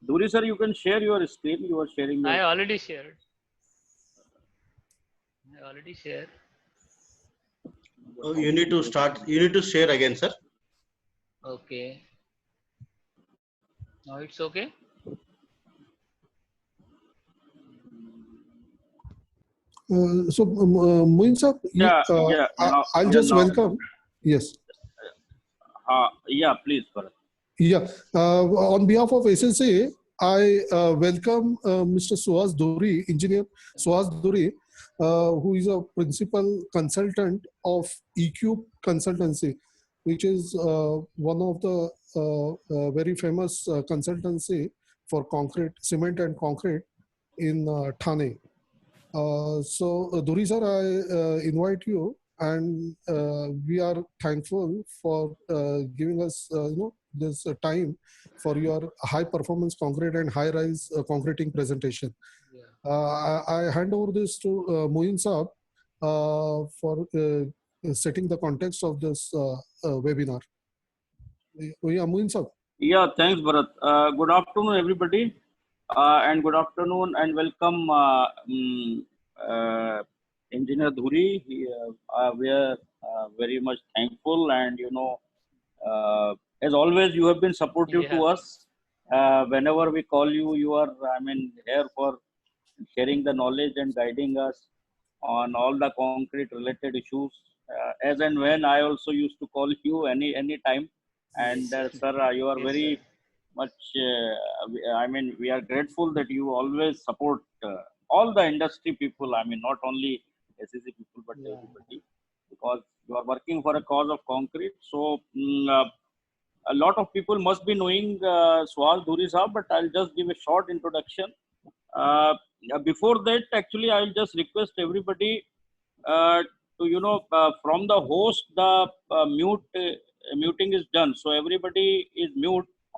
Dhuri sir, you can share your screen. You are sharing your I screen. already shared. I already shared. Oh, you need to start. You need to share again, sir. Okay. Now it's okay. Moin sir, Yeah, yeah. Now, I'll yeah, just now. welcome. Yes. Yeah, please, Bharat. Yeah. On behalf of SSA, I welcome Mr. Suhas Duri, engineer Suhas Duri, who is a principal consultant of EQ Consultancy, which is one of the very famous consultancy for concrete, cement and concrete in Thane. Duri sir, I invite you, and we are thankful for giving us, this time for your high performance concrete and high rise concreting presentation. Yeah. I hand over this to Moin Saab for setting the context of this webinar. Yeah, Moin Saab. Yeah, thanks, Bharat. Good afternoon, everybody, and good afternoon and welcome, Engineer Dhuri. We are very much thankful, and as always, you have been supportive Yeah. to us. Whenever we call you, you are, I mean, here for sharing the knowledge and guiding us on all the concrete related issues. As and when I also used to call you any time, and Yes. sir, you are Yes, sir. very much. I mean, we are grateful that you always support all the industry people. I mean, not only SEC people but Yeah. everybody, because you are working for a cause of concrete. So. A lot of people must be knowing Swal Dhuri Saab, but I'll just give a short introduction. Uh, Before that, actually, I'll just request everybody to, from the host, the muting is done. So everybody is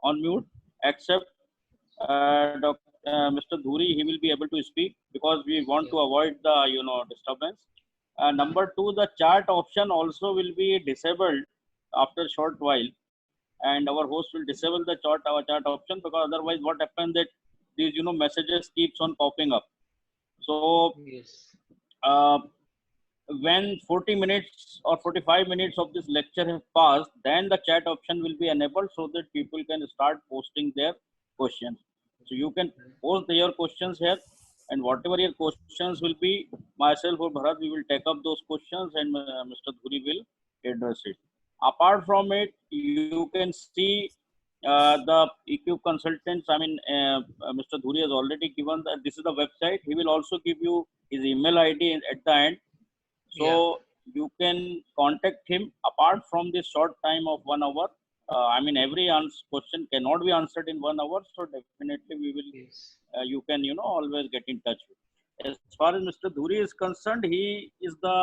on mute, except Mr. Dhuri. He will be able to speak because we want Yeah. to avoid the, disturbance. Number two, the chat option also will be disabled after a short while, and our host will disable the our chat option, because otherwise what happens that these messages keeps on popping up. So Yes. uh, when 40 minutes or 45 minutes of this lecture have passed, then the chat option will be enabled so that people can start posting their questions. So you can post your questions here, and whatever your questions will be, myself or Bharat, we will take up those questions, and Mr. Dhuri will address it. Apart from it, you can see the EQ consultants. I mean, Mr. Dhuri has already given that this is the website. He will also give you his email ID at the end, Yeah. so you can contact him apart from this short time of 1 hour. I mean, every question cannot be answered in 1 hour, so definitely we will. Yes. You can always get in touch with. As far as Mr. Dhuri is concerned, he is the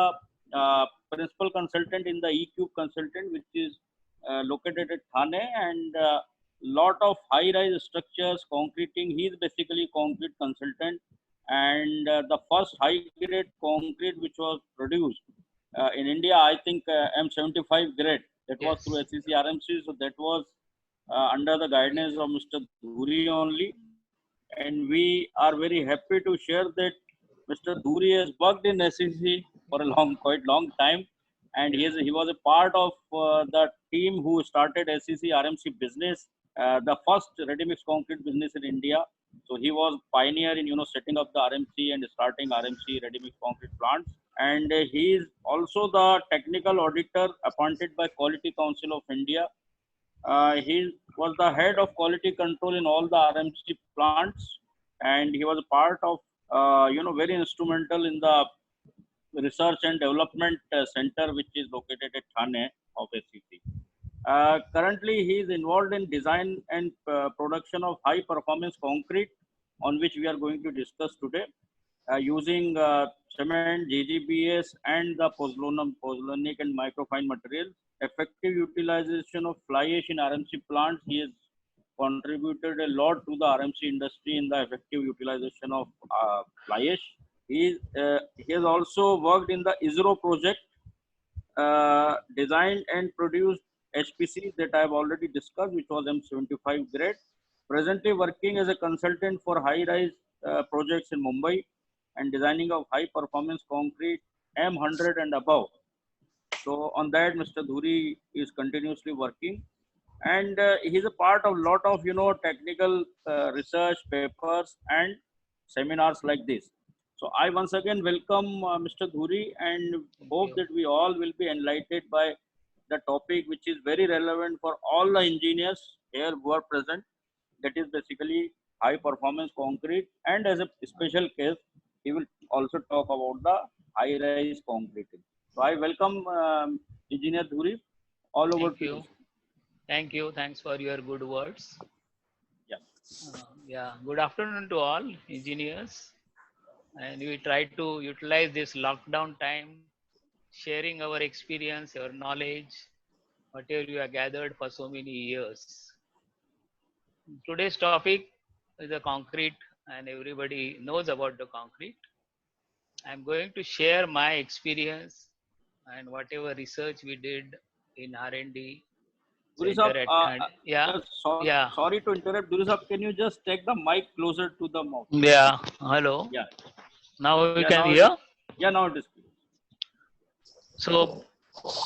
principal consultant in the EQ consultant, which is located at Thane, and lot of high-rise structures, concreting. He is basically concrete consultant, and the first high-grade concrete which was produced in India, I think M75 grade, that was through Yes. SEC RMC. So that was under the guidance of Mr. Dhuri only, and we are very happy to share that Mr. Dhuri has worked in SEC for a quite long time, and Yeah. he was a part of the team who started SEC RMC business, the first ready mix concrete business in India. So he was pioneer in setting up the RMC and starting RMC ready mix concrete plants, and he is also the technical auditor appointed by Quality Council of India. He was the head of quality control in all the RMC plants, and he was a part of, very instrumental in the research and development center, which is located at Thane of SEC. Currently, he is involved in design and production of high performance concrete, on which we are going to discuss today, using cement, GGBS, and the pozzolanic and microfine materials. Effective utilization of fly ash in RMC plants. He has contributed a lot to the RMC industry in the effective utilization of fly ash. He has also worked in the ISRO project, designed and produced HPC that I have already discussed, which was M75 grade. Presently working as a consultant for high-rise projects in Mumbai and designing of high-performance concrete M100 and above. So on that, Mr. Dhuri is continuously working, and he's a part of lot of technical research papers and seminars like this. So I once again welcome Mr. Dhuri and Thank hope you. that we all will be enlightened by the topic, which is very relevant for all the engineers here who are present. That is basically high performance concrete, and as a special case, he will also talk about the high rise concrete. So I welcome Engineer Dhuri. All over Thank to you. you. Thank you. Thanks for your good words. Yeah. Yeah. Good afternoon to all engineers. And we try to utilize this lockdown time, sharing our experience, our knowledge, whatever we have gathered for so many years. Today's topic is the concrete, and everybody knows about the concrete. I'm going to share my experience and whatever research we did in R&D Dhuri sir, center at yeah, yeah, sorry to interrupt. Dhuri sir, can you just take the mic closer to the mouth? yeah. Hello. Yeah. Now we Yeah. can Now it hear. is. Yeah. Now it is clear. So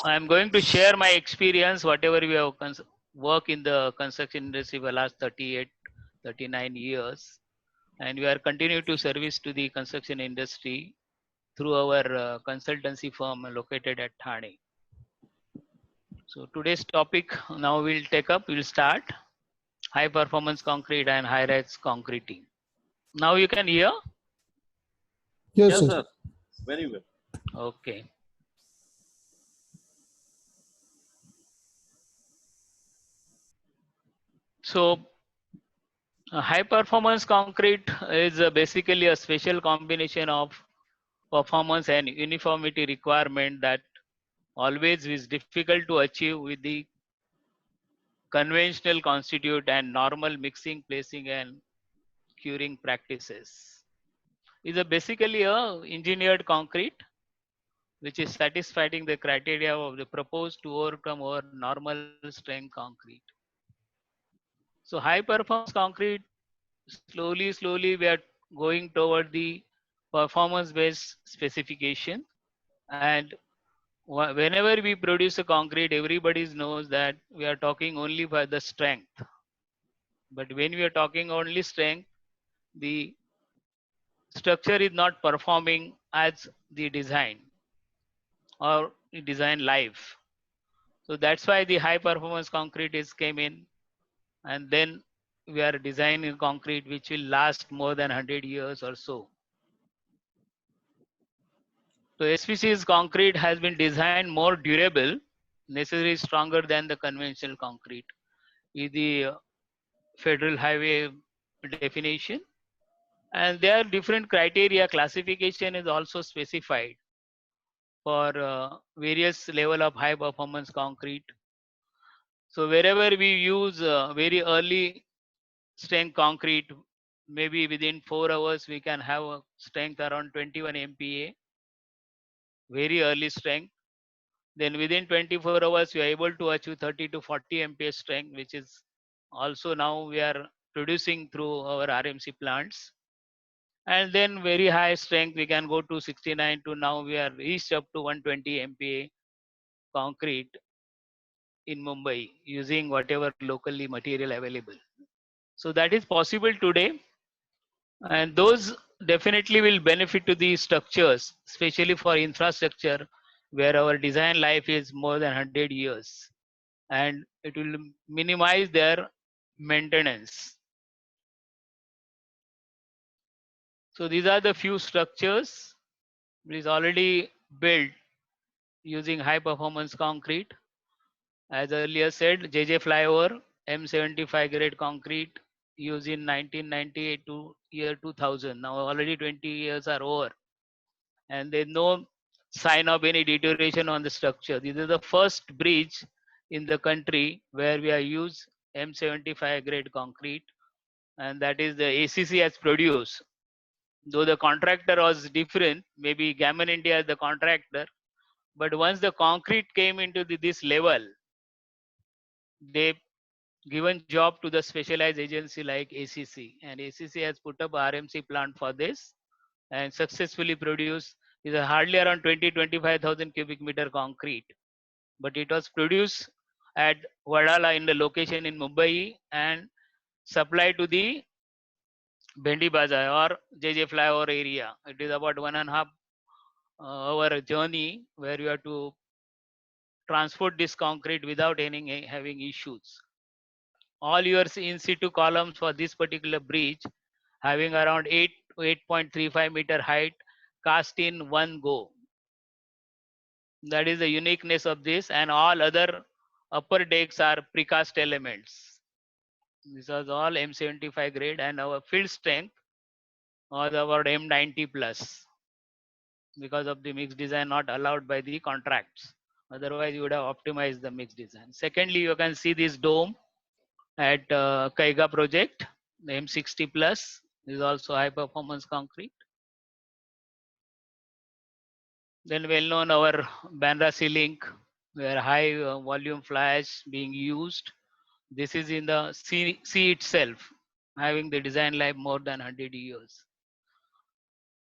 I'm going to share my experience, whatever we have work in the construction industry for the last 38, 39 years. And we are continuing to service to the construction industry through our consultancy firm located at Thane. So today's topic now we'll take up, we'll start high performance concrete and high rise concreting. Now you can hear? Yes, Yes, sir. sir. Very well. Okay. So high performance concrete is basically a special combination of performance and uniformity requirement that always is difficult to achieve with the conventional constitute and normal mixing, placing and curing practices. Is a basically a engineered concrete which is satisfying the criteria of the proposed to overcome our normal strength concrete. So high performance concrete, slowly we are going toward the performance based specification, and whenever we produce a concrete, everybody knows that we are talking only by the strength. But when we are talking only strength, the structure is not performing as the design or the design life. So that's why the high performance concrete is came in, and then we are designing concrete which will last more than 100 years or so. So SPC's concrete has been designed more durable, necessarily stronger than the conventional concrete. Is the Federal Highway definition, and there are different criteria. Classification is also specified for various level of high performance concrete. So wherever we use very early strength concrete, maybe within 4 hours we can have a strength around 21 MPa, very early strength. Then within 24 hours we are able to achieve 30 to 40 MPa strength, which is also now we are producing through our RMC plants. And then very high strength we can go to 69 to now we are reached up to 120 MPa concrete in Mumbai using whatever locally material available. So that is possible today, and those definitely will benefit to the structures, especially for infrastructure where our design life is more than 100 years, and it will minimize their maintenance. So these are the few structures which is already built using high performance concrete. As earlier said, JJ flyover, M75 grade concrete used in 1998 to year 2000. Now already 20 years are over, and there's no sign of any deterioration on the structure. This is the first bridge in the country where we are used M75 grade concrete, and that is the ACC has produced. Though the contractor was different, maybe Gammon India is the contractor, but once the concrete came into this level, they given job to the specialized agency like ACC, and ACC has put up a RMC plant for this and successfully produced is hardly around 20-25,000 cubic meter concrete, but it was produced at Wadala in the location in Mumbai and supplied to the Bendi Bazaar or JJ flyover area. It is about 1.5 hour journey where you have to transport this concrete without any having issues. All your in situ columns for this particular bridge having around 8 to 8.35 meter height cast in one go. That is the uniqueness of this, and all other upper decks are precast elements. This was all M75 grade, and our field strength was about M90 plus because of the mixed design not allowed by the contracts. Otherwise, you would have optimized the mixed design. Secondly, you can see this dome at Kaiga project, the M60 plus is also high performance concrete. Then well known our Bandra Sea Link, where high volume fly ash being used. This is in the sea itself, having the design life more than 100 years.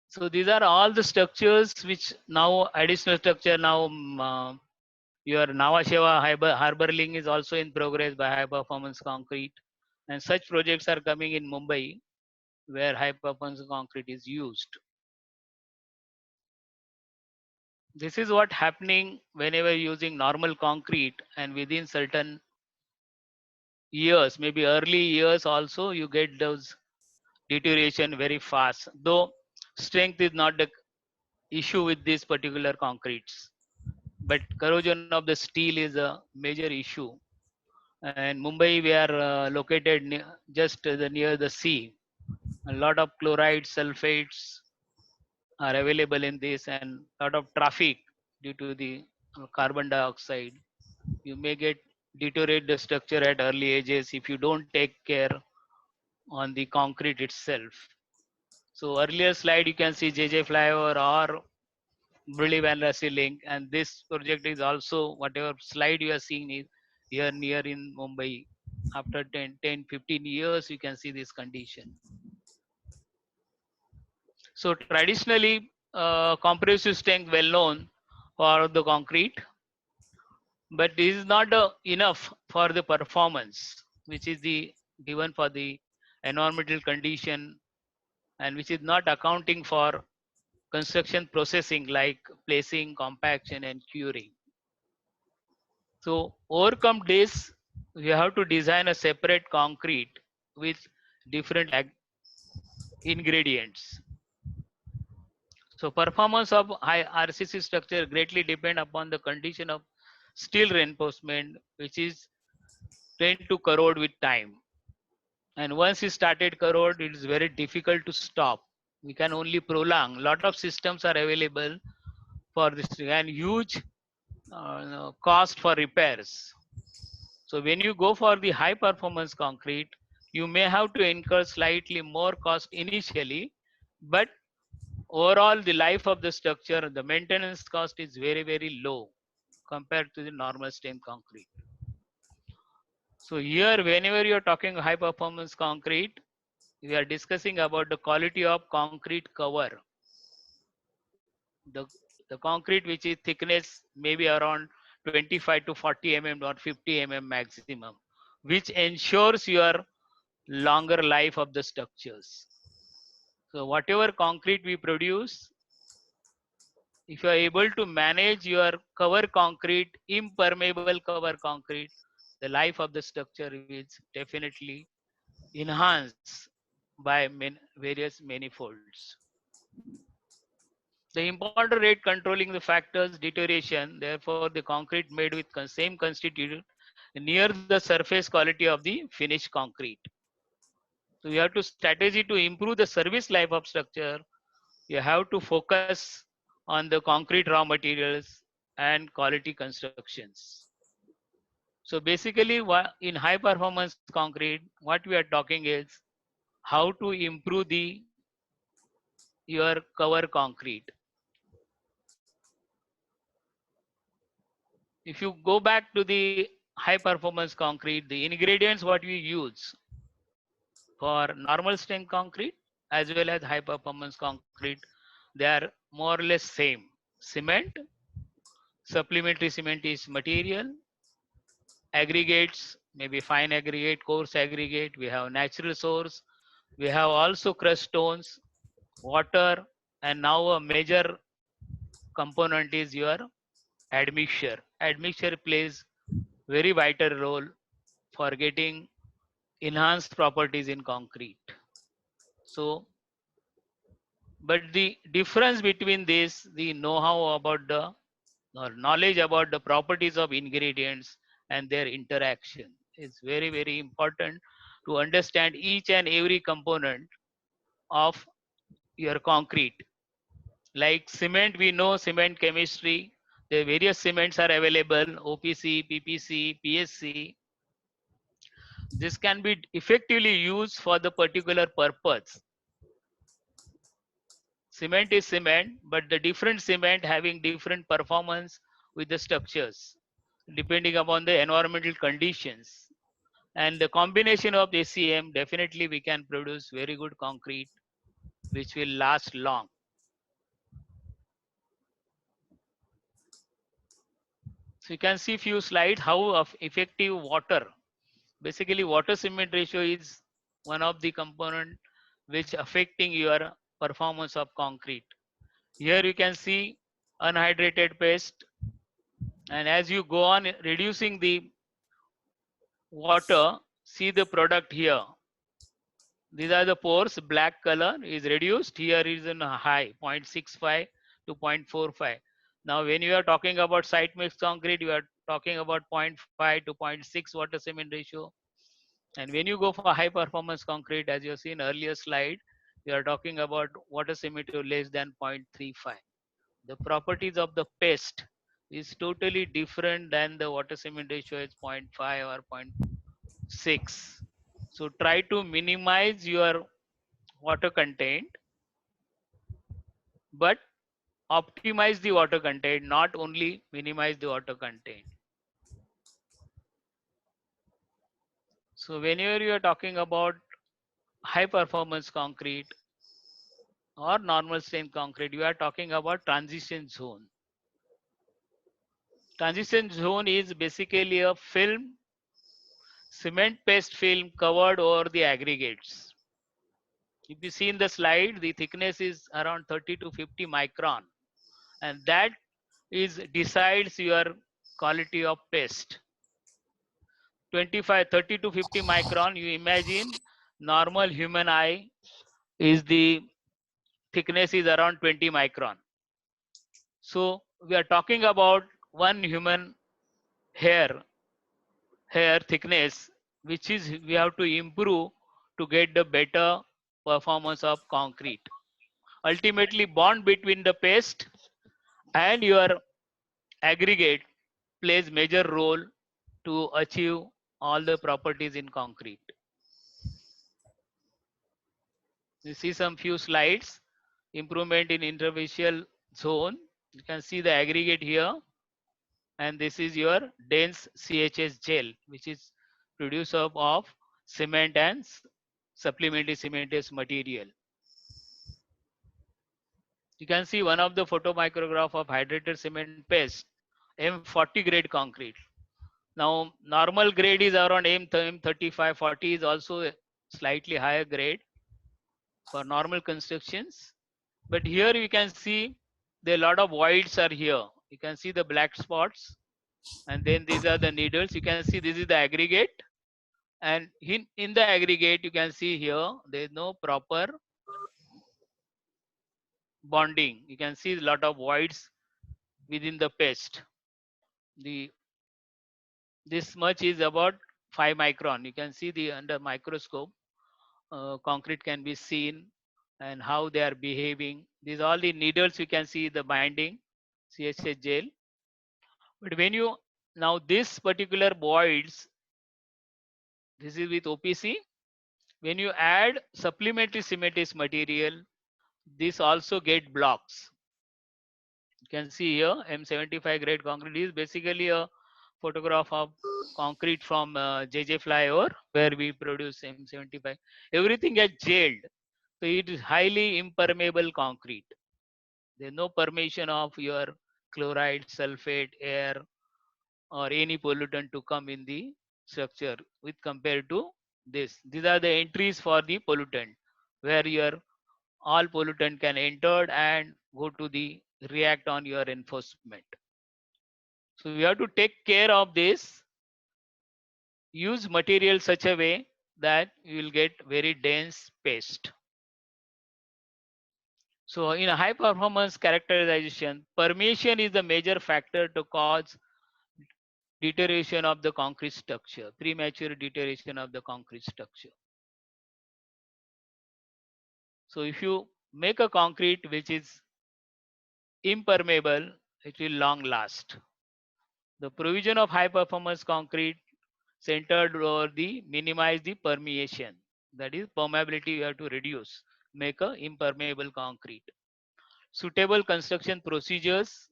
So these are all the structures which now additional structure now your Nhava Sheva Harbor Link is also in progress by high performance concrete, and such projects are coming in Mumbai where high performance concrete is used. This is what happening whenever using normal concrete, and within certain years, maybe early years also, you get those deterioration very fast. Though strength is not the issue with these particular concretes, but corrosion of the steel is a major issue. And Mumbai, we are located just near the sea. A lot of chlorides, sulfates are available in this, and a lot of traffic due to the carbon dioxide. You may get deteriorate the structure at early ages if you don't take care on the concrete itself. So earlier slide you can see JJ flyover or Burli Bandra Sea Link, and this project is also whatever slide you are seeing is here near in Mumbai. After 10-15 years, you can see this condition. So traditionally, compressive strength well known for the concrete, but this is not enough for the performance, which is the given for the environmental condition, and which is not accounting for construction processing like placing, compaction, and curing. So overcome this, we have to design a separate concrete with different ingredients. So performance of high RCC structure greatly depend upon the condition of steel reinforcement, which is tend to corrode with time. And once it started corrode, it is very difficult to stop. We can only prolong. Lot of systems are available for this and huge cost for repairs. So when you go for the high performance concrete, you may have to incur slightly more cost initially, but overall the life of the structure, the maintenance cost is very, very low compared to the normal strength concrete. So here, whenever you're talking high performance concrete, we are discussing about the quality of concrete cover. The, the concrete which is thickness maybe around 25 to 40 mm or 50 mm maximum, which ensures your longer life of the structures. So whatever concrete we produce, if you are able to manage your cover concrete, impermeable cover concrete, the life of the structure is definitely enhanced by various manifolds. The important rate controlling the factors deterioration, therefore the concrete made with same constituent near the surface quality of the finished concrete. So you have to strategy to improve the service life of structure. You have to focus on the concrete raw materials and quality constructions. So basically in high performance concrete, what we are talking is how to improve the your cover concrete. If you go back to the high performance concrete, the ingredients what we use for normal strength concrete as well as high performance concrete, they are more or less same. Cement, supplementary cement is material, aggregates, maybe fine aggregate, coarse aggregate, we have natural source, we have also crushed stones, water, and now a major component is your admixture. Admixture plays very vital role for getting enhanced properties in concrete. So, but the difference between this, the know-how about the or knowledge about the properties of ingredients and their interaction is very, very important to understand each and every component of your concrete. Like cement, we know cement chemistry. The various cements are available, OPC, PPC, PSC. This can be effectively used for the particular purpose. Cement is cement, but the different cement having different performance with the structures, depending upon the environmental conditions. And the combination of ACM, definitely we can produce very good concrete, which will last long. So you can see few slides how of effective water. Basically, water cement ratio is one of the component which affecting your performance of concrete. Here you can see unhydrated paste, and as you go on reducing the water, see the product here. These are the pores, black color is reduced, here is in a high 0.65 to 0.45. Now when you are talking about site mix concrete, you are talking about 0.5 to 0.6 water cement ratio. And when you go for high performance concrete, as you have seen earlier slide, you are talking about water cement to less than 0.35. The properties of the paste is totally different than the water cement ratio is 0.5 or 0.6. So try to minimize your water content, but optimize the water content, not only minimize the water content. So whenever you are talking about high performance concrete or normal strength concrete, you are talking about transition zone. Transition zone is basically a film, cement paste film covered over the aggregates. If you see in the slide, the thickness is around 30 to 50 micron, and that is decides your quality of paste. 30 to 50 micron, you imagine normal human eye is the thickness is around 20 micron. So we are talking about one human hair thickness, which is we have to improve to get the better performance of concrete. Ultimately, bond between the paste and your aggregate plays major role to achieve all the properties in concrete. You see some few slides, improvement in interfacial zone. You can see the aggregate here, and this is your dense CHS gel, which is produced of cement and supplementary cementous material. You can see one of the photomicrograph of hydrated cement paste, M40 grade concrete. Now normal grade is around M35, 40 is also a slightly higher grade for normal constructions. But here you can see the lot of voids are here. You can see the black spots, and then these are the needles. You can see this is the aggregate, and in the aggregate you can see here there is no proper bonding. You can see a lot of voids within the paste. This much is about 5 micron. You can see the under microscope concrete can be seen and how they are behaving. These all the needles, you can see the binding CHA gel. But when you now this particular voids, this is with OPC. When you add supplementary cementous material, this also get blocks. You can see here M75 grade concrete is basically a photograph of concrete from JJ Flyover where we produce M75. Everything gets jailed. So it is highly impermeable concrete. There's no permission of your chloride, sulfate, air, or any pollutant to come in the structure with compared to this. These are the entries for the pollutant where your all pollutant can enter and go to the react on your enforcement. So you have to take care of this. Use material such a way that you will get very dense paste. So in a high performance characterization, permeation is the major factor to cause deterioration of the concrete structure, premature deterioration of the concrete structure. So if you make a concrete which is impermeable, it will long last. The provision of high performance concrete centered over the minimize the permeation. That is permeability you have to reduce, make a impermeable concrete. Suitable construction procedures,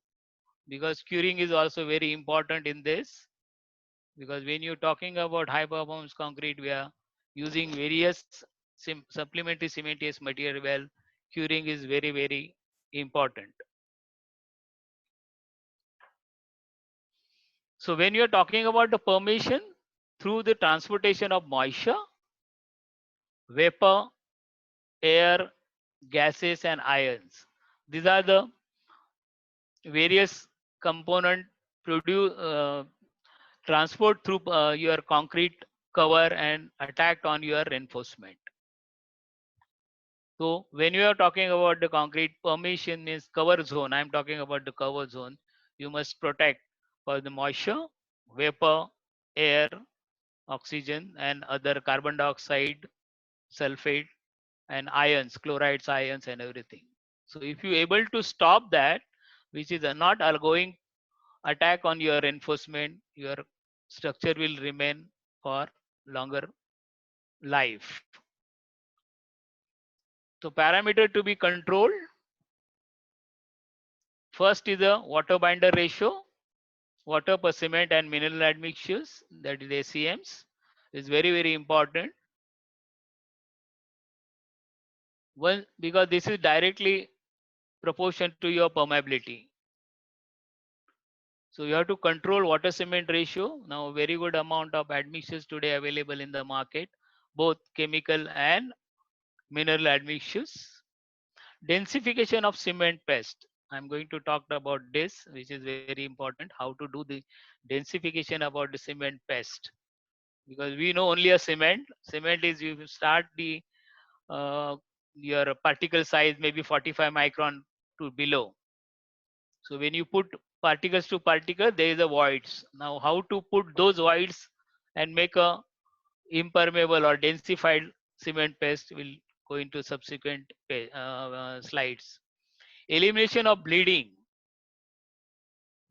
because curing is also very important in this, because when you're talking about high performance concrete, we are using various supplementary cementitious material. Well, curing is very, very important. So when you're talking about the permeation through the transportation of moisture, vapor, air, gases, and ions, these are the various component produce transport through your concrete cover and attacked on your reinforcement. So when you are talking about the concrete permeation means cover zone, I'm talking about the cover zone. You must protect for the moisture, vapor, air, oxygen, and other carbon dioxide, sulfate, and ions, chlorides, ions, and everything. So if you able to stop that, which is not going attack on your reinforcement, your structure will remain for longer life. So parameter to be controlled. First is the water binder ratio, water per cement and mineral admixtures, that is ACMs, is very, very important. One, because this is directly proportion to your permeability. So you have to control water cement ratio. Now very good amount of admixtures today available in the market, both chemical and mineral admixtures. Densification of cement paste. I'm going to talk about this, which is very important, how to do the densification about the cement paste. Because we know only a cement. Cement is you start the your particle size maybe 45 micron to below. So when you put particles to particle, there is a voids. Now how to put those voids and make a impermeable or densified cement paste will go into subsequent slides. Elimination of bleeding.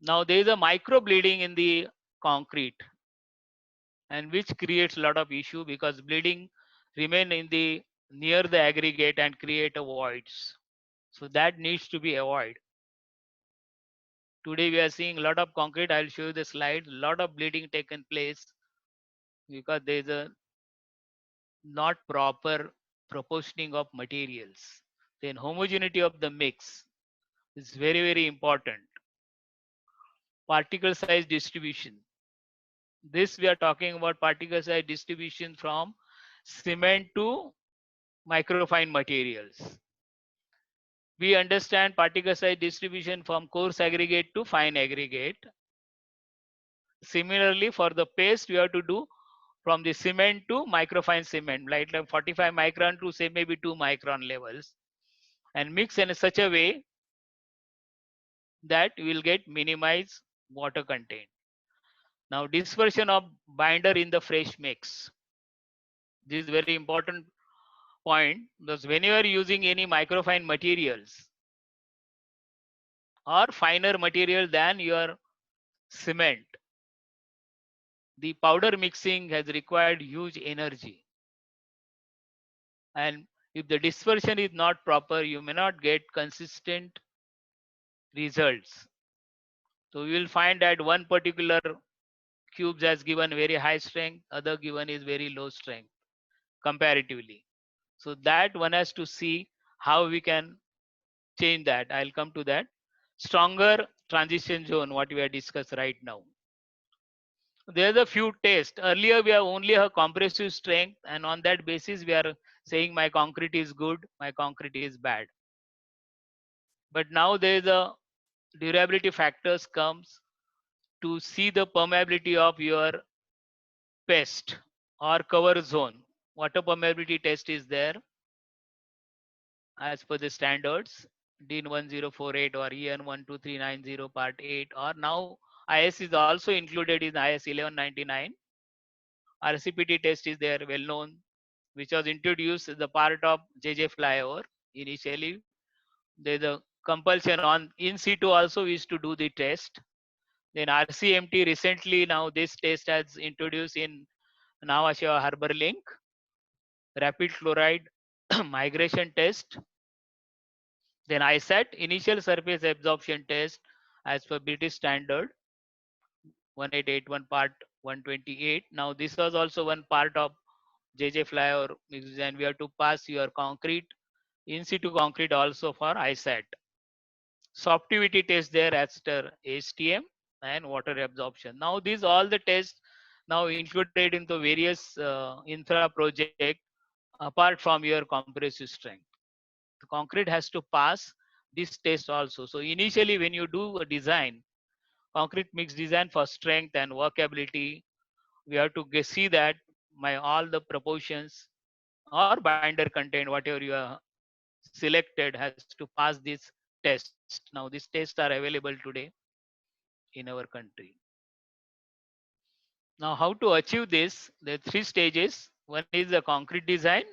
Now there is a micro bleeding in the concrete, and which creates a lot of issue because bleeding remain in the near the aggregate and create a voids. So that needs to be avoided. Today we are seeing a lot of concrete. I'll show you the slide. A lot of bleeding taken place because there is a not proper proportioning of materials. Then homogeneity of the mix is very, very important. Particle size distribution. This we are talking about particle size distribution from cement to microfine materials. We understand particle size distribution from coarse aggregate to fine aggregate. Similarly, for the paste, we have to do from the cement to microfine cement, like 45 micron to say maybe 2 micron levels, and mix in such a way that you will get minimized water content. Now, dispersion of binder in the fresh mix. This is very important point because when you are using any microfine materials or finer material than your cement, the powder mixing has required huge energy. And if the dispersion is not proper, you may not get consistent results. So you will find that one particular cubes has given very high strength, other given is very low strength comparatively. So that one has to see how we can change that. I'll come to that. Stronger transition zone, what we are discussed right now. There's a few tests. Earlier we have only a compressive strength, and on that basis we are saying my concrete is good, my concrete is bad. But now there is a durability factors comes to see the permeability of your pest or cover zone. Water permeability test is there as per the standards DIN 1048 or EN 12390 part 8, or now IS is also included in IS 1199. RCPT test is there, well known, which was introduced as the part of JJ flyover. Initially there's a compulsion on in situ also we used to do the test. Then RCMT recently, now this test has introduced in Nhava Sheva Harbor Link, rapid chloride migration test. Then ISAT, initial surface absorption test as per British standard 1881 part 128. Now this was also one part of JJ flyover, and we have to pass your concrete, in situ concrete also for ISAT. Softivity test there as per ASTM and water absorption. Now these all the tests now included into various infra project apart from your compressive strength. The concrete has to pass this test also. So initially when you do a design, concrete mix design for strength and workability, we have to see that my all the proportions or binder content, whatever you are selected, has to pass this test. Now these tests are available today in our country. Now how to achieve this? There are three stages. One is the concrete design.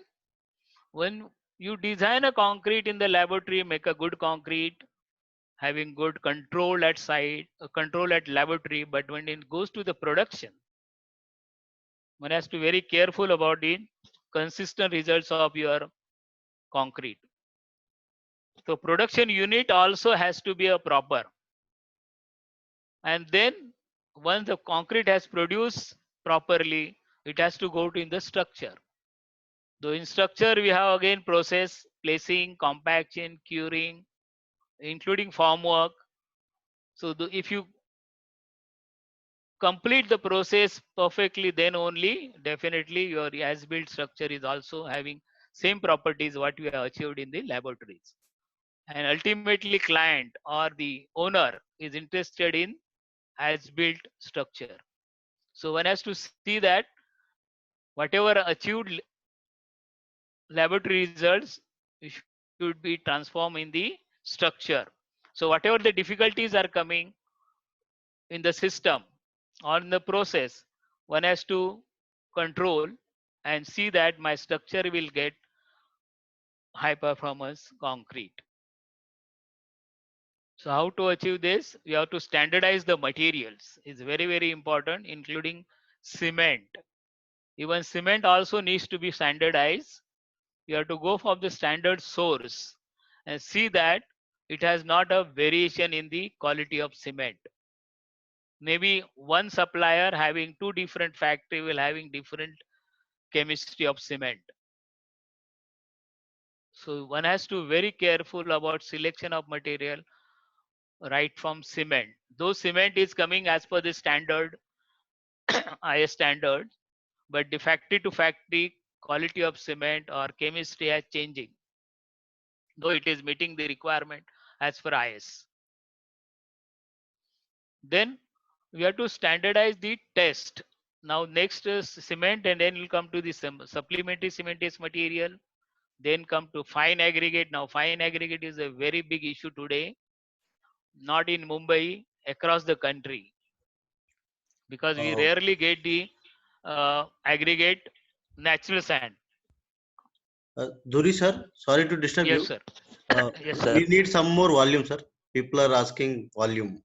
When you design a concrete in the laboratory, make a good concrete, having good control at site, control at laboratory, but when it goes to the production, one has to be very careful about the consistent results of your concrete. So production unit also has to be a proper. And then once the concrete has produced properly, it has to go to in the structure. So in structure, we have again process, placing, compaction, curing, including formwork. So if you complete the process perfectly, then only definitely your as-built structure is also having same properties what we have achieved in the laboratories. And ultimately client or the owner is interested in as-built structure. So one has to see that whatever achieved laboratory results should be transformed in the structure. So whatever the difficulties are coming in the system or in the process, one has to control and see that my structure will get high performance concrete. So how to achieve this? We have to standardize the materials. It's very, very important, including cement. Even cement also needs to be standardized. You have to go for the standard source and see that it has not a variation in the quality of cement. Maybe one supplier having two different factory will having different chemistry of cement. So one has to be very careful about selection of material right from cement. Though cement is coming as per the standard IS standard, but the factory to factory quality of cement or chemistry is changing, though it is meeting the requirement as per IS. Then we have to standardize the test. Now next is cement, and then we'll come to the supplementary cementitious material, then come to fine aggregate. Now fine aggregate is a very big issue today, not in Mumbai, across the country, because we rarely get the aggregate natural sand. Dhuri sir, sorry to disturb Yes, you. sir. Yes, sir. We need some more volume, sir. People are asking volume.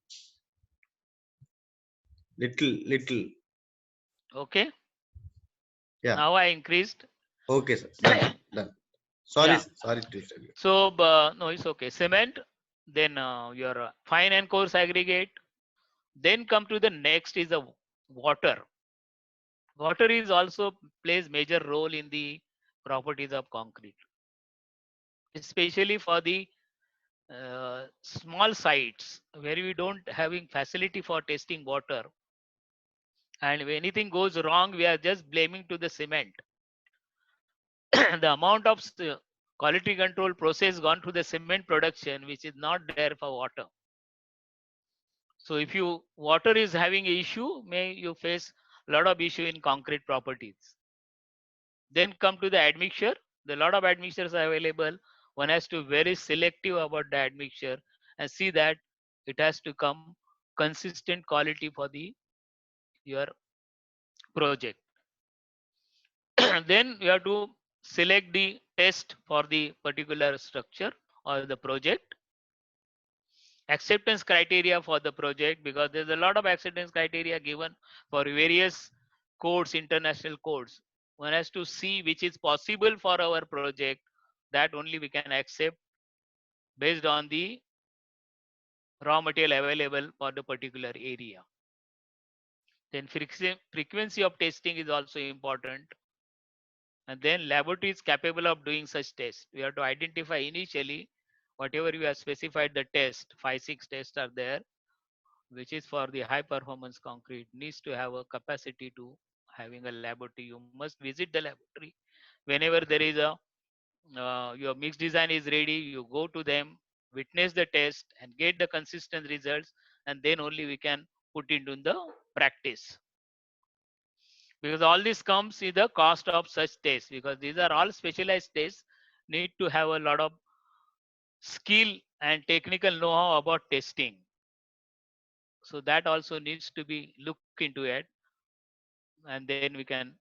Little. Okay. Yeah. Now I increased. Okay, sir. Done. Sorry, Yeah. sorry to disturb you. So no, it's okay. Cement, then your fine and coarse aggregate. Then come to the next is a water. Water is also plays major role in the properties of concrete, especially for the small sites where we don't having facility for testing water, and if anything goes wrong, we are just blaming to the cement. The amount of quality control process gone to the cement production, which is not there for water. So if you water is having a issue, may you face a lot of issue in concrete properties. Then come to the admixture. The lot of admixtures are available. One has to very selective about the admixture and see that it has to come consistent quality for the your project. Then you have to select the test for the particular structure or the project. Acceptance criteria for the project, because there's a lot of acceptance criteria given for various codes, international codes. One has to see which is possible for our project, that only we can accept based on the raw material available for the particular area. Then frequency of testing is also important. And then laboratory is capable of doing such tests. We have to identify initially whatever you have specified the test, 5-6 tests are there, which is for the high performance concrete, needs to have a capacity to having a laboratory. You must visit the laboratory whenever there is a your mix design is ready. You go to them, witness the test and get the consistent results, and then only we can put into the practice, because all this comes in the cost of such tests, because these are all specialized tests, need to have a lot of skill and technical know-how about testing. So that also needs to be looked into it, and then we can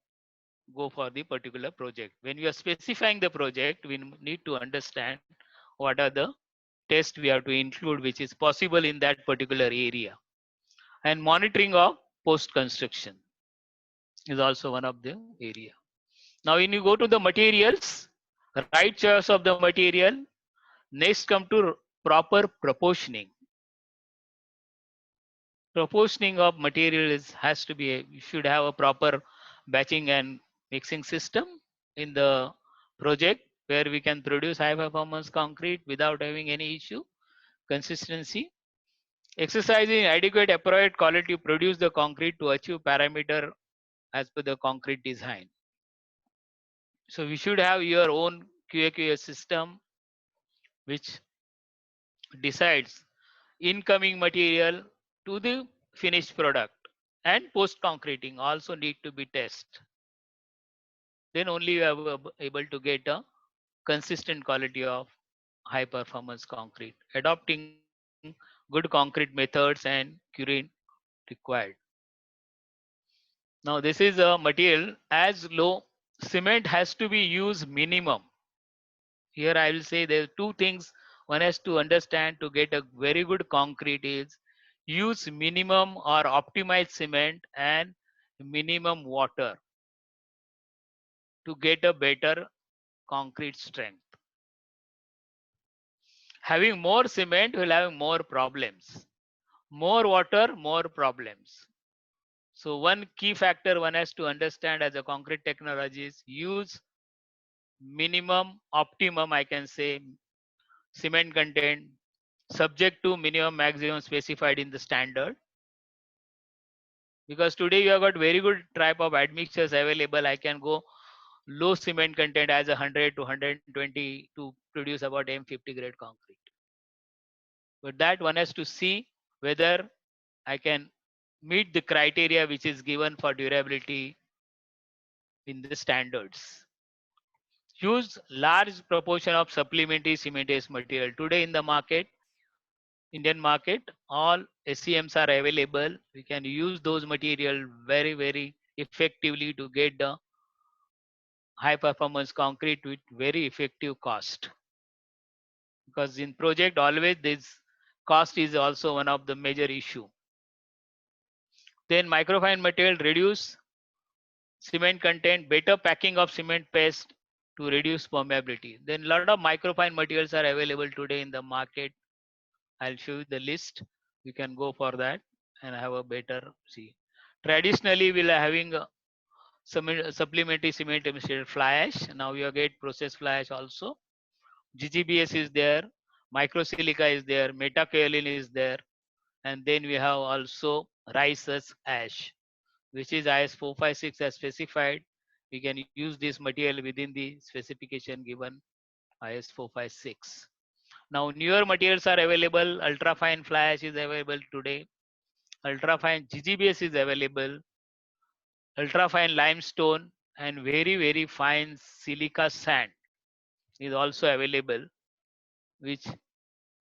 go for the particular project. When we are specifying the project, we need to understand what are the tests we have to include, which is possible in that particular area. And monitoring of post construction is also one of the area. Now when you go to the materials, right choice of the material, next come to proper proportioning. Proportioning of material has to be you should have a proper batching and mixing system in the project, where we can produce high performance concrete without having any issue. Consistency, exercising adequate appropriate quality to produce the concrete to achieve parameter as per the concrete design. So we should have your own QA/QS system which decides incoming material to the finished product, and post concreting also need to be tested. Then only you are able to get a consistent quality of high performance concrete, adopting good concrete methods and curing required. Now this is a material as low, cement has to be used minimum. Here I will say there are two things one has to understand to get a very good concrete is use minimum or optimized cement and minimum water to get a better concrete strength. Having more cement will have more problems. More water, more problems. So one key factor one has to understand as a concrete technology is use minimum, optimum, I can say, cement content subject to minimum maximum specified in the standard. Because today you have got very good type of admixtures available. I can go low cement content as 100 to 120 to produce about M50 grade concrete. But that one has to see whether I can meet the criteria which is given for durability in the standards. Use large proportion of supplementary cementitious material. Today in the market, Indian market, all SCMs are available. We can use those material very effectively to get the high performance concrete with very effective cost. Because in project always this cost is also one of the major issue. Then microfine material reduce cement content, better packing of cement paste to reduce permeability. Then a lot of microfine materials are available today in the market. I'll show you the list. You can go for that and have a better see. Traditionally, we'll having supplementary cement emission fly ash. Now you get process fly ash also. GGBS is there, microsilica is there, metakaolin is there, and then we have also rice ash, which is IS 456 as specified. We can use this material within the specification given IS 456. Now newer materials are available. Ultrafine fly ash is available today. Ultrafine GGBS is available. Ultrafine limestone and very fine silica sand is also available, which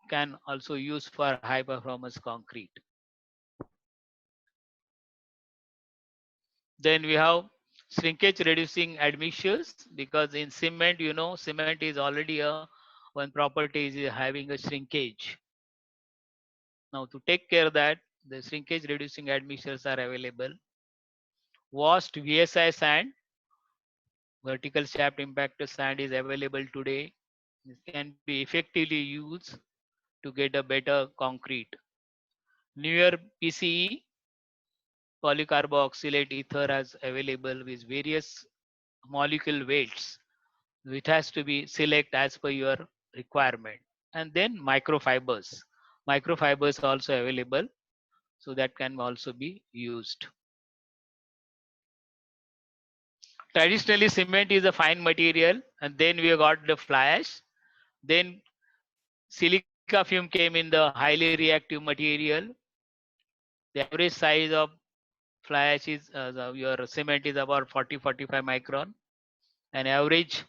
can also use for high performance concrete. Then we have shrinkage reducing admixtures, because in cement, cement is already a one property is having a shrinkage. Now to take care of that, the shrinkage reducing admixtures are available. Washed VSI sand, vertical shaft impactor sand is available today. It can be effectively used to get a better concrete. Newer PCE, polycarboxylate ether, as available with various molecule weights. It has to be select as per your requirement. And then microfibers. Microfibers are also available, so that can also be used. Traditionally, cement is a fine material, and then we got the fly ash. Then silica fume came in the highly reactive material. The average size of fly ash is your cement is about 40-45 micron, and average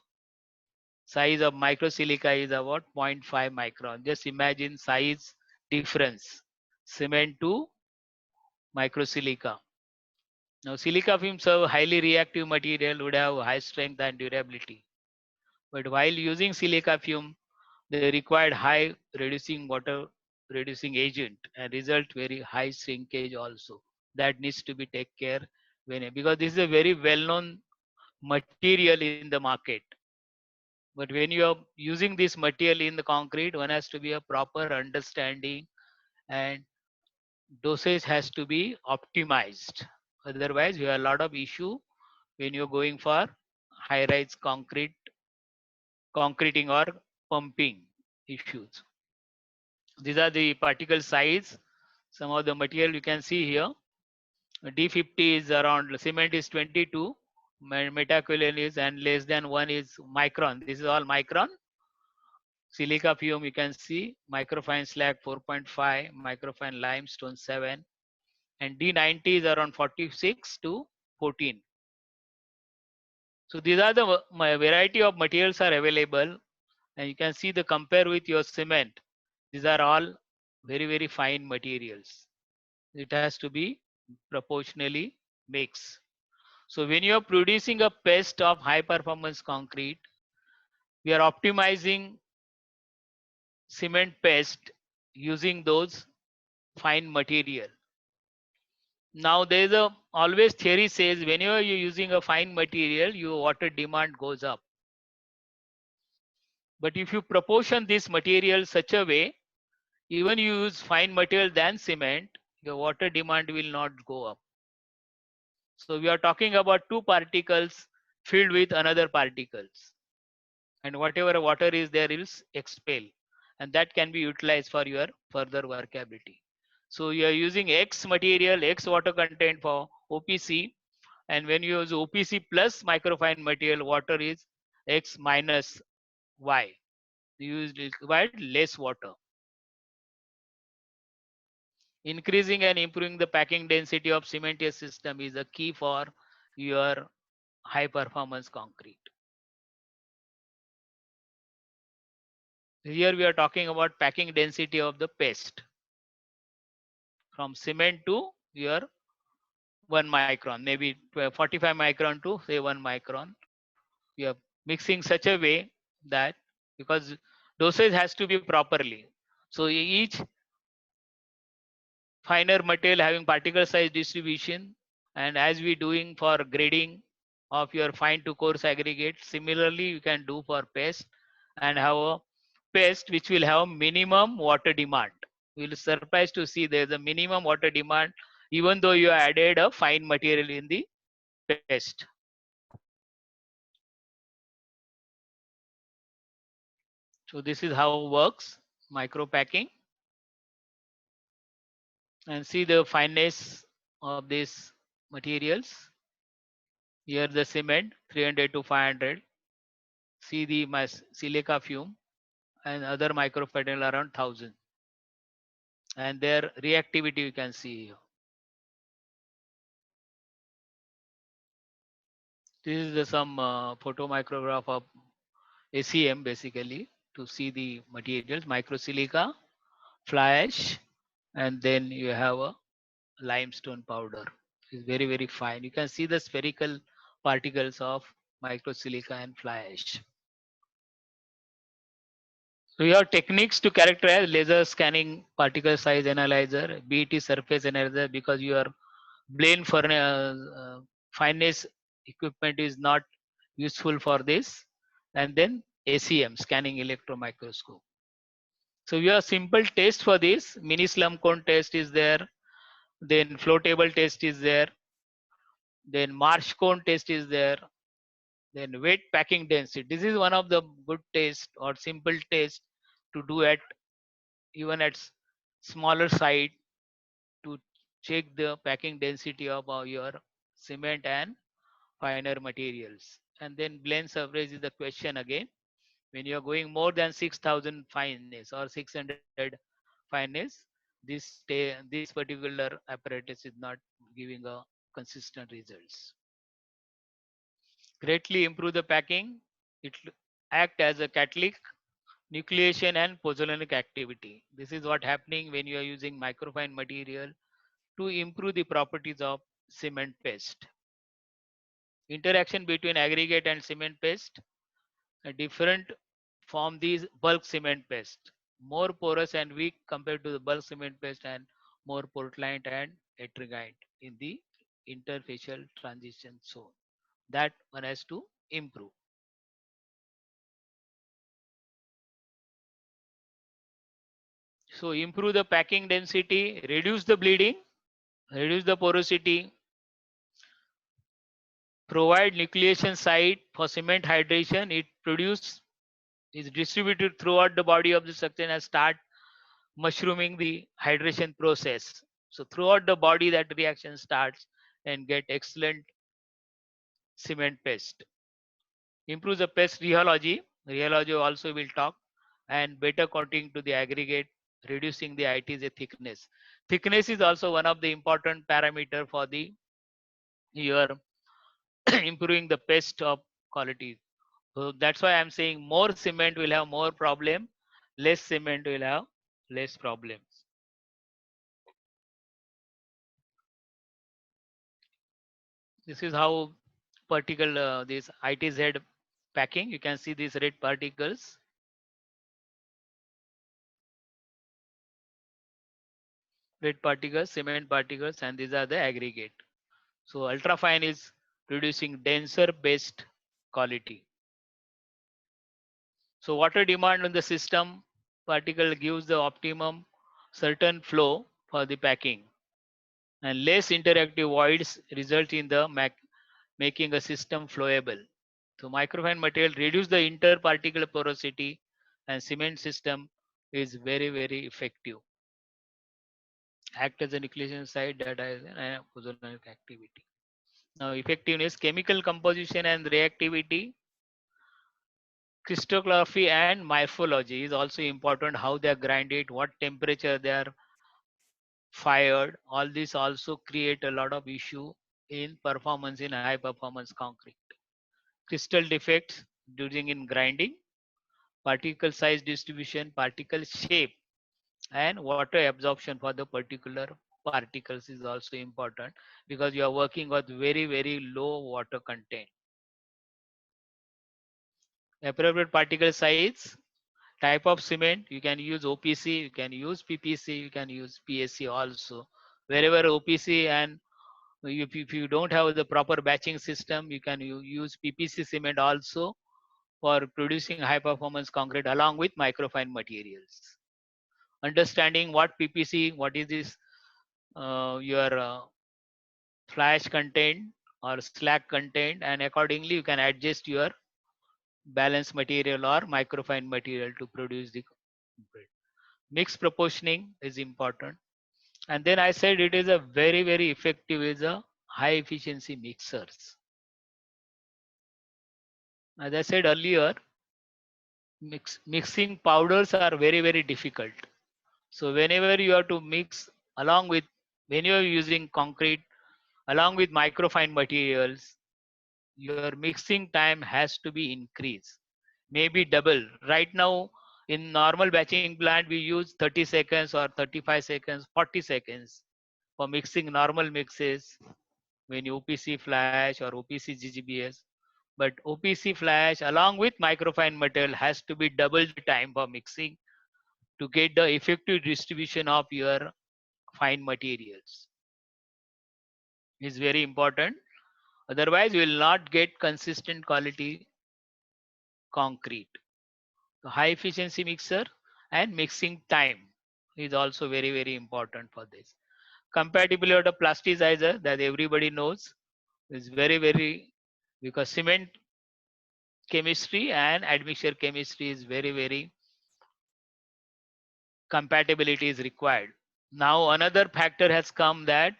size of microsilica is about 0.5 micron. Just imagine size difference, cement to microsilica. Now silica fumes are highly reactive material, would have high strength and durability. But while using silica fume, they required high water reducing agent and result very high shrinkage also. That needs to be take care because this is a very well-known material in the market. But when you are using this material in the concrete, one has to be a proper understanding, and dosage has to be optimized. Otherwise, you have a lot of issue when you're going for high-rise concreting or pumping issues. These are the particle size. Some of the material you can see here. D50 is around, cement is 22, metakaolin is, and less than 1 is micron. This is all micron. Silica fume you can see, microfine slag 4.5, microfine limestone 7, and D90 is around 46 to 14. So these are the variety of materials are available, and you can see the compare with your cement. These are all very fine materials. It has to be proportionally mixed. So when you are producing a paste of high performance concrete, we are optimizing cement paste using those fine material. Now there is a always theory says whenever you're using a fine material, your water demand goes up. But if you proportion this material such a way, even you use fine material than cement, your water demand will not go up. So we are talking about two particles filled with another particles, and whatever water is there is expel, and that can be utilized for your further workability. So you are using X material, X water content for OPC, and when you use OPC plus microfine material, water is X minus Y. You require less water. Increasing and improving the packing density of cementitious system is a key for your high performance concrete. Here we are talking about packing density of the paste from cement to your 1 micron, maybe 45 micron to say 1 micron. We are mixing such a way that, because dosage has to be properly. So each finer material having particle size distribution, and as we doing for grading of your fine to coarse aggregate, similarly you can do for paste and have a paste which will have minimum water demand. We will surprised to see there is a minimum water demand even though you added a fine material in the paste. So this is how it works, micro packing. And see the fineness of these materials. Here the cement 300 to 500. See the silica fume and other microfibril around 1000. And their reactivity you can see here. This is some photomicrograph of ACM basically to see the materials, microsilica, fly ash, and then you have a limestone powder. It's very, very fine. You can see the spherical particles of microsilica and fly ash. So you have techniques to characterize laser scanning particle size analyzer, BET surface analyzer, because your Blaine for fineness equipment is not useful for this. And then ACM, scanning electron microscope. So we have simple test for this. Mini slump cone test is there. Then flow table test is there. Then marsh cone test is there. Then weight packing density. This is one of the good test or simple test to do at even at smaller site to check the packing density of your cement and finer materials. And then Blaine average is the question again. When you are going more than 6000 fineness or 600 fineness, this particular apparatus is not giving a consistent results. Greatly improve the packing. It act as a catalytic nucleation and pozzolanic activity. This is what happening when you are using microfine material to improve the properties of cement paste. Interaction between aggregate and cement paste, a different from these bulk cement paste, more porous and weak compared to the bulk cement paste and more portland and heterogynous in the interfacial transition zone. That one has to improve. So improve the packing density, reduce the bleeding, reduce the porosity, provide nucleation site for cement hydration. It is distributed throughout the body of the structure and start mushrooming the hydration process. So throughout the body that reaction starts and get excellent cement paste. Improve the paste rheology. Rheology also will talk, and better coating to the aggregate, reducing the ITZ thickness. Thickness is also one of the important parameter for the your improving the paste of quality. So that's why I'm saying more cement will have more problem, less cement will have less problems. This is how particle this ITZ packing. You can see these red particles. Red particles, cement particles, and these are the aggregate. So ultrafine is producing denser paste quality. So water demand on the system particle gives the optimum certain flow for the packing, and less interactive voids result in the making a system flowable. So microfine material reduce the interparticle porosity, and cement system is very, very effective. Act as a nucleation site that has an pozzolanic activity. Now effectiveness, chemical composition and reactivity, crystallography and morphology is also important. How they are grinded, what temperature they are fired. All this also create a lot of issue in performance in high performance concrete. Crystal defects during in grinding, particle size distribution, particle shape, and water absorption for the particular particles is also important because you are working with very, very low water content. Appropriate particle size, type of cement, you can use OPC, you can use PPC, you can use PSC also. Wherever OPC and if you don't have the proper batching system, you can use PPC cement also for producing high performance concrete along with microfine materials. Understanding what PPC, what is this your fly ash content or slag content, and accordingly you can adjust your balance material or microfine material to produce the concrete. Mix proportioning is important. And then I said it is a very effective is a high efficiency mixers. As I said earlier, mixing powders are very difficult. So whenever you have to mix along with, when you are using concrete along with microfine materials, your mixing time has to be increased, maybe double. Right now in normal batching plant we use 30 seconds or 35 seconds, 40 seconds for mixing normal mixes when OPC flash or OPC GGBS. But OPC flash along with microfine material has to be double the time for mixing to get the effective distribution of your fine materials. Is very important. Otherwise, you will not get consistent quality concrete. So high efficiency mixer and mixing time is also very important for this. Compatibility of the plasticizer that everybody knows is very, because cement chemistry and admixture chemistry is very compatibility is required. Now another factor has come that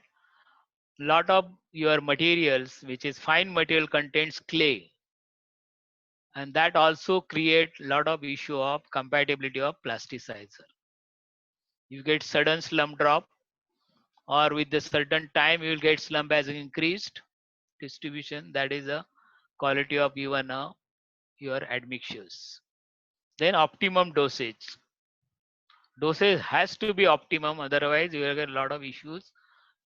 lot of your materials, which is fine material, contains clay, and that also create lot of issue of compatibility of plasticizer. You get sudden slump drop, or with the certain time you will get slump as increased distribution. That is a quality of even your admixtures. Then optimum dosage. Dosage has to be optimum, otherwise you will get a lot of issues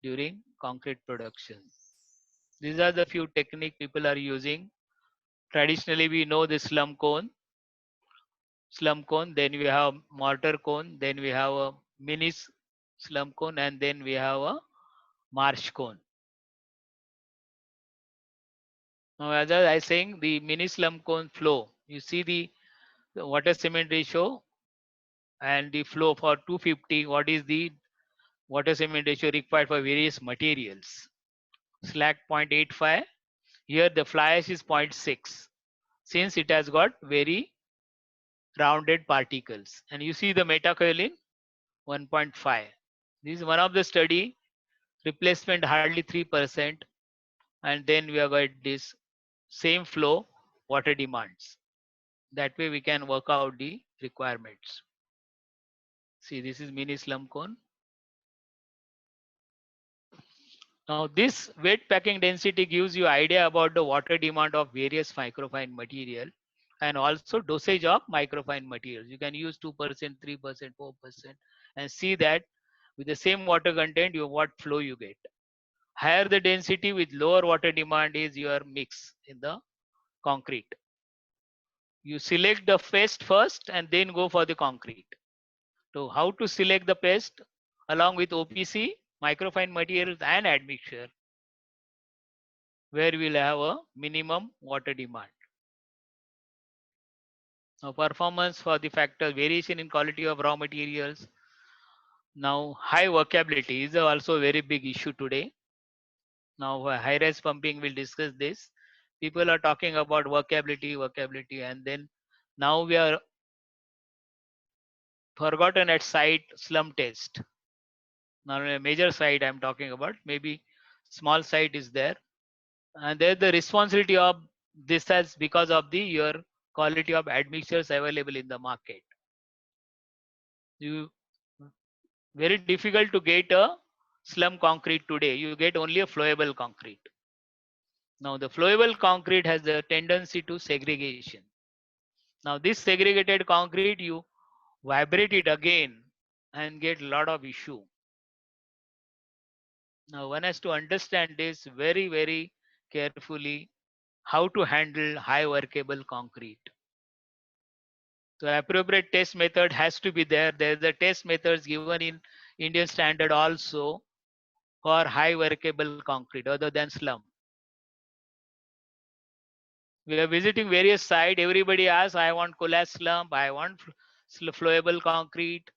during concrete production. These are the few technique people are using. Traditionally, we know the slum cone, then we have mortar cone, then we have a mini slum cone, and then we have a marsh cone. Now, as I was saying, the mini slum cone flow, you see the water cement ratio and the flow for 250. What is the water cement ratio required for various materials? Slag 0.85. Here the fly ash is 0.6, since it has got very rounded particles. And you see the metakaolin 1.5. This is one of the study, replacement hardly 3%, and then we have got this same flow water demands. That way we can work out the requirements. See, this is mini slum cone. Now this wet packing density gives you idea about the water demand of various microfine material and also dosage of microfine materials. You can use 2%, 3%, 4%, and see that with the same water content, what flow you get. Higher the density with lower water demand is your mix in the concrete. You select the paste first and then go for the concrete. So how to select the paste along with OPC, microfine materials and admixture, where we'll have a minimum water demand. Now performance for the factor, variation in quality of raw materials. Now high workability is also a very big issue today. Now high-rise pumping will discuss this. People are talking about workability, and then now we are forgotten at site slum test. Now a major site I'm talking about, maybe small site is there, and there the responsibility of this has because of the your quality of admixtures available in the market. You very difficult to get a slum concrete today. You get only a flowable concrete. Now the flowable concrete has a tendency to segregation. Now this segregated concrete, you vibrate it again and get a lot of issue. Now one has to understand this very carefully, how to handle high workable concrete. So appropriate test method has to be there. There's a test methods given in Indian standard also for high workable concrete other than slum. We are visiting various sites. Everybody asks, I want collapsed slump, I want flowable concrete.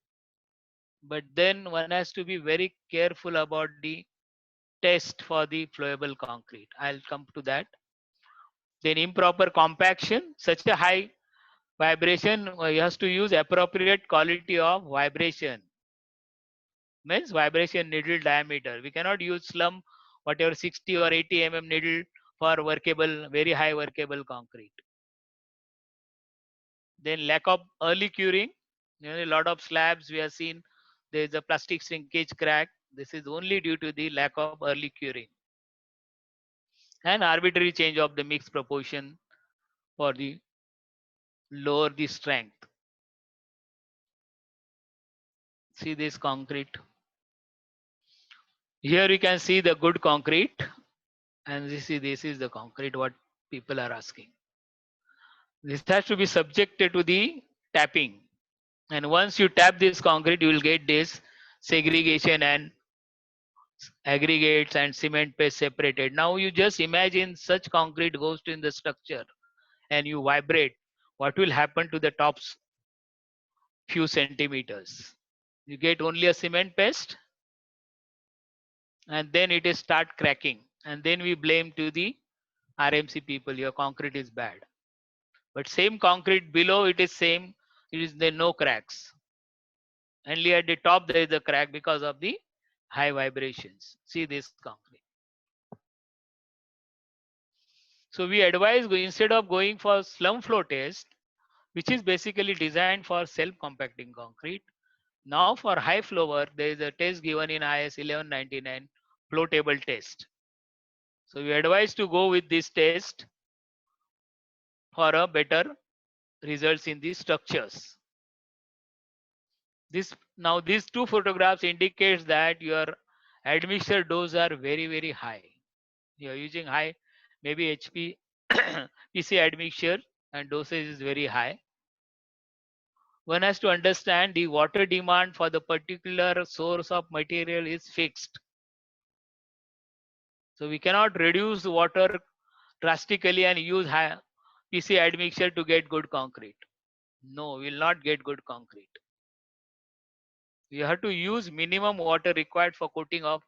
but then one has to be very careful about the test for the flowable concrete. I'll come to that. Then improper compaction, such a high vibration, you have to use appropriate quality of vibration. Means vibration needle diameter. We cannot use slump, whatever 60 or 80 needle for workable, very high workable concrete. Then lack of early curing. A lot of slabs we have seen there is a plastic shrinkage crack. This is only due to the lack of early curing. And arbitrary change of the mix proportion for the lower the strength. See this concrete. Here you can see the good concrete, and this is the concrete what people are asking. This has to be subjected to the tapping, and once you tap this concrete, you will get this segregation and aggregates and cement paste separated. Now you just imagine such concrete goes in the structure and you vibrate. What will happen to the tops few centimeters? You get only a cement paste, and then it is start cracking, and then we blame to the RMC people, your concrete is bad. But same concrete below it is same, it is there no cracks. Only at the top there is a crack because of the high vibrations. See this concrete. So we advise instead of going for slump flow test, which is basically designed for self-compacting concrete. Now for high flow work, there is a test given in IS 1199 flow table test. So we advise to go with this test for a better results in the structures. Now these two photographs indicates that your admixture dose are very high. You are using high, maybe HP PC admixture, and dosage is very high. One has to understand the water demand for the particular source of material is fixed. So we cannot reduce water drastically and use high PC admixture to get good concrete. No, we will not get good concrete. You have to use minimum water required for coating of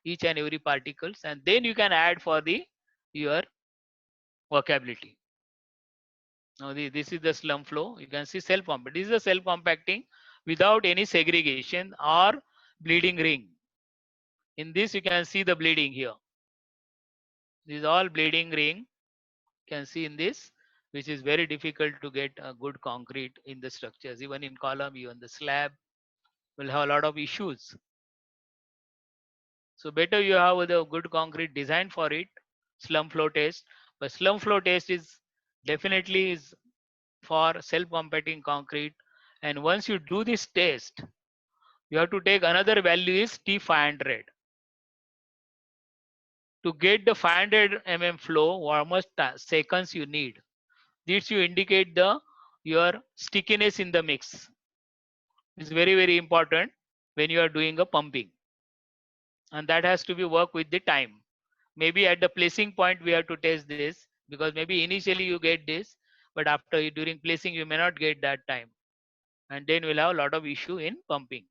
each and every particles, and then you can add for the your workability. Now this is the slump flow. You can see self-compact. This is the self-compacting without any segregation or bleeding ring. In this you can see the bleeding here. This is all bleeding ring. You can see in this, which is very difficult to get a good concrete in the structures. Even in column, even the slab will have a lot of issues. So better you have the good concrete design for it, slump flow test. But slump flow test is definitely is for self-compacting concrete. And once you do this test, you have to take another value is T500. To get the 500 flow, how much seconds you need? This you indicate the your stickiness in the mix. It's very important when you are doing a pumping, and that has to be worked with the time. Maybe at the placing point we have to test this, because maybe initially you get this, but after during placing you may not get that time, and then we'll have a lot of issue in pumping.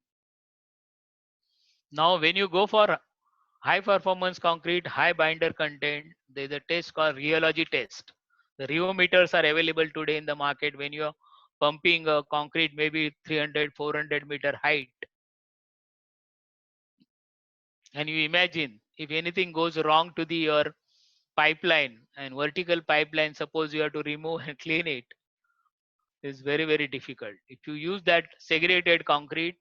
Now when you go for high performance concrete, high binder content, there's a test called rheology test. The rheometers are available today in the market. When you're pumping a concrete maybe 300-400 meter height, and you imagine if anything goes wrong to your pipeline and vertical pipeline, suppose you have to remove and clean it, is very difficult. If you use that segregated concrete,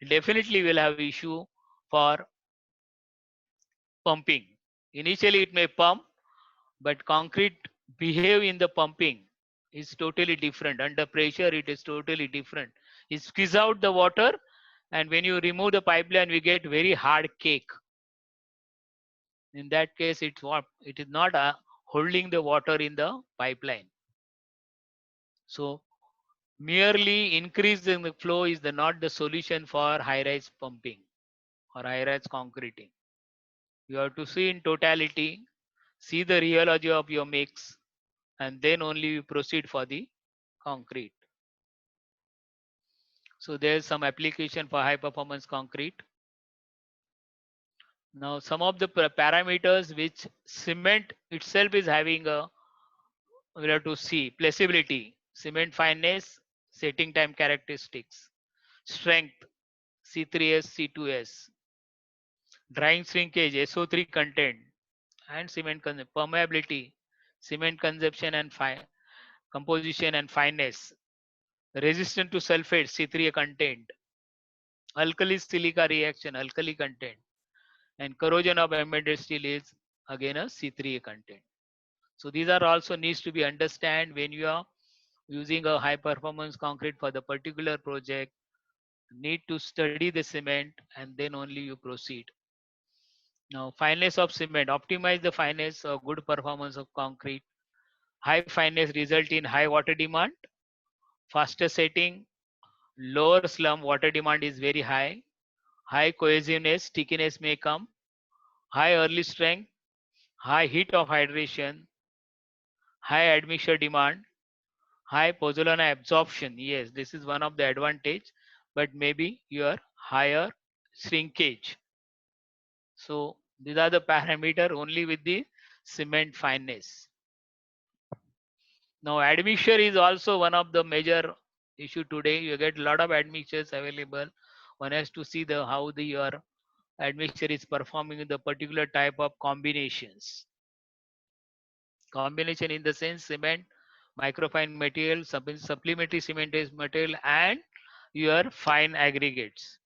definitely will have issue for pumping. Initially it may pump, but concrete behave in the pumping is totally different. Under pressure it is totally different. It squeeze out the water, and when you remove the pipeline we get very hard cake. In that case it is not holding the water in the pipeline. So merely increasing the flow is not the solution for high-rise pumping or high-rise concreting. You have to see in totality, see the rheology of your mix, and then only you proceed for the concrete. So there's some application for high performance concrete. Now some of the parameters which cement itself is having a, we have to see flexibility, cement fineness, setting time characteristics, strength, C3S, C2S, drying shrinkage, SO3 content, and cement permeability, cement consumption and composition and fineness, resistant to sulfate, C3A content, alkali silica reaction, alkali content, and corrosion of embedded steel is again a C3A content. So these are also needs to be understand when you are using a high performance concrete for the particular project. Need to study the cement and then only you proceed. Now fineness of cement, optimize the fineness or good performance of concrete. High fineness result in high water demand, faster setting, lower slump, water demand is very high, high cohesiveness, stickiness may come, high early strength, high heat of hydration, high admixture demand, high pozzolana absorption. Yes, this is one of the advantage, but maybe your higher shrinkage. So these are the parameter only with the cement fineness. Now admixture is also one of the major issue today. You get a lot of admixtures available. One has to see the how the your admixture is performing in the particular type of combinations. Combination in the sense cement, microfine material, supplementary cementous material, and your fine aggregates.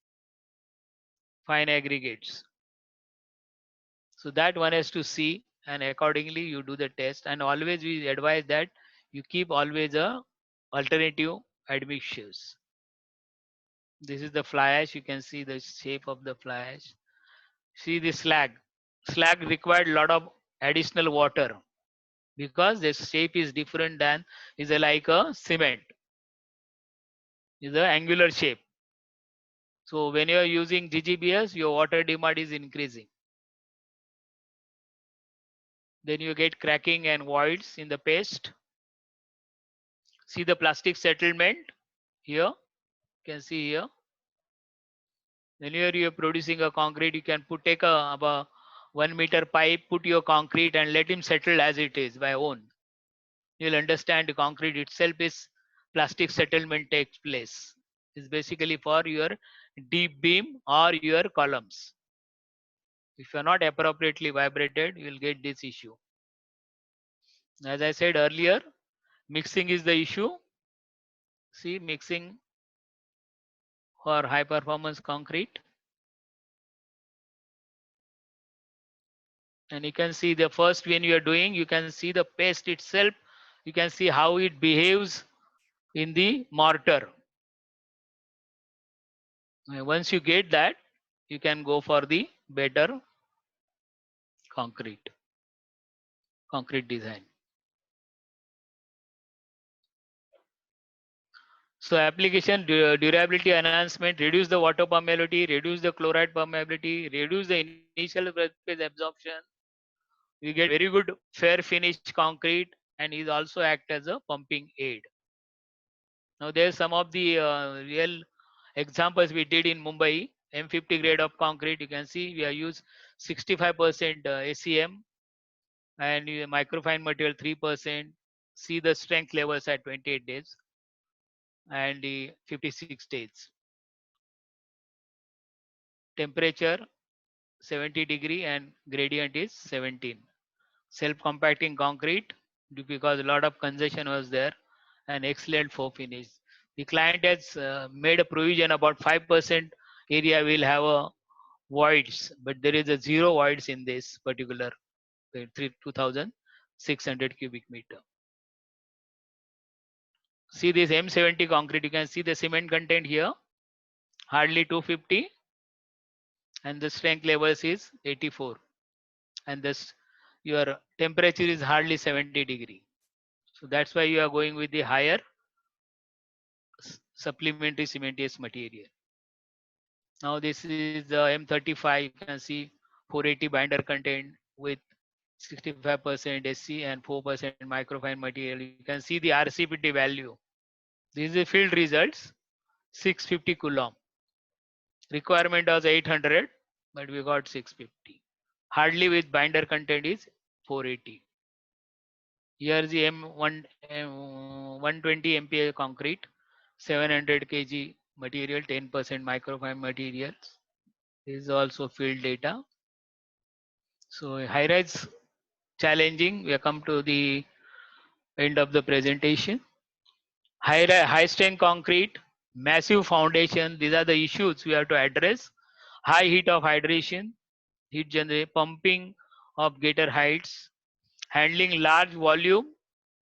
Fine aggregates. So that one has to see, and accordingly you do the test. And always we advise that you keep always a alternative admixtures. This is the fly ash. You can see the shape of the fly ash. See the slag. Slag required a lot of additional water because the shape is different than is like a cement. Is the angular shape. So when you are using GGBS, your water demand is increasing. Then you get cracking and voids in the paste. See the plastic settlement here. You can see here. Whenever you are producing a concrete, you can take a about 1 meter pipe, put your concrete and let him settle as it is by own. You'll understand the concrete itself is plastic settlement takes place. It's basically for your deep beam or your columns. If you're not appropriately vibrated, you will get this issue. As I said earlier, mixing is the issue. See, mixing for high performance concrete. And you can see the first when you are doing, you can see the paste itself. You can see how it behaves in the mortar. And once you get that, you can go for the better concrete design. So application durability enhancement, reduce the water permeability, reduce the chloride permeability, reduce the initial phase absorption. We get very good fair finished concrete and is also act as a pumping aid. Now there's some of the real examples we did in Mumbai, M50 grade of concrete. You can see we have used 65% ACM and microfine material 3%. See the strength levels at 28 days and 56 days. Temperature 70 degree and gradient is 17. Self-compacting concrete because a lot of congestion was there and excellent flow finish. The client has made a provision about 5% area will have a voids, but there is a zero voids in this particular 2,600 cubic meter. See this M70 concrete, you can see the cement content here, hardly 250 and the strength levels is 84 and this your temperature is hardly 70 degree. So that's why you are going with the higher supplementary cementous material. Now this is the M35, you can see 480 binder content with 65% SC and 4% microfine material. You can see the RCPT value. These are field results. 650 coulomb. Requirement was 800, but we got 650. Hardly with binder content is 480. Here is the M120 MPa concrete, 700 kg material, 10% microfiber materials. This is also field data. So high rise challenging. We have come to the end of the presentation. High strength concrete, massive foundation. These are the issues we have to address. High heat of hydration, heat generation, pumping of greater heights, handling large volume,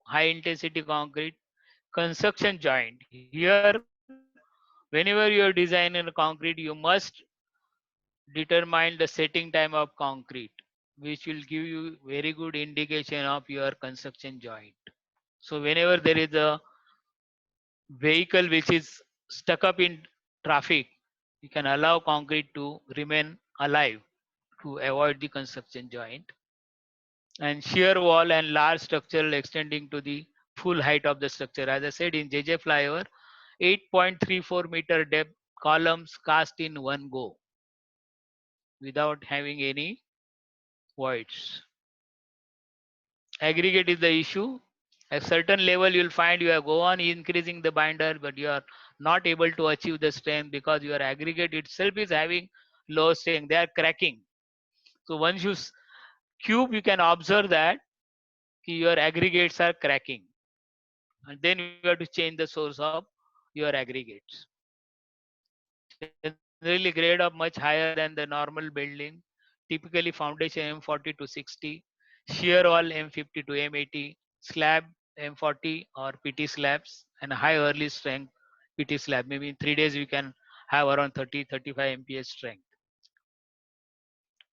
high intensity concrete, construction joint. Here, whenever you are designing a concrete, you must determine the setting time of concrete, which will give you very good indication of your construction joint. So whenever there is a vehicle which is stuck up in traffic, you can allow concrete to remain alive to avoid the construction joint. And shear wall and large structural extending to the full height of the structure. As I said, in JJ flyover, 8.34 meter depth columns cast in one go without having any voids. Aggregate is the issue. At certain level, you'll find you are go on increasing the binder, but you are not able to achieve the strength because your aggregate itself is having low strength. They are cracking. So once you cube, you can observe that your aggregates are cracking, and then you have to change the source of your aggregates. Generally, grade of much higher than the normal building. Typically, foundation M40 to 60, shear wall M50 to M80, slab M40 or PT slabs, and high early strength PT slab. Maybe in 3 days we can have around 30-35 MPa strength.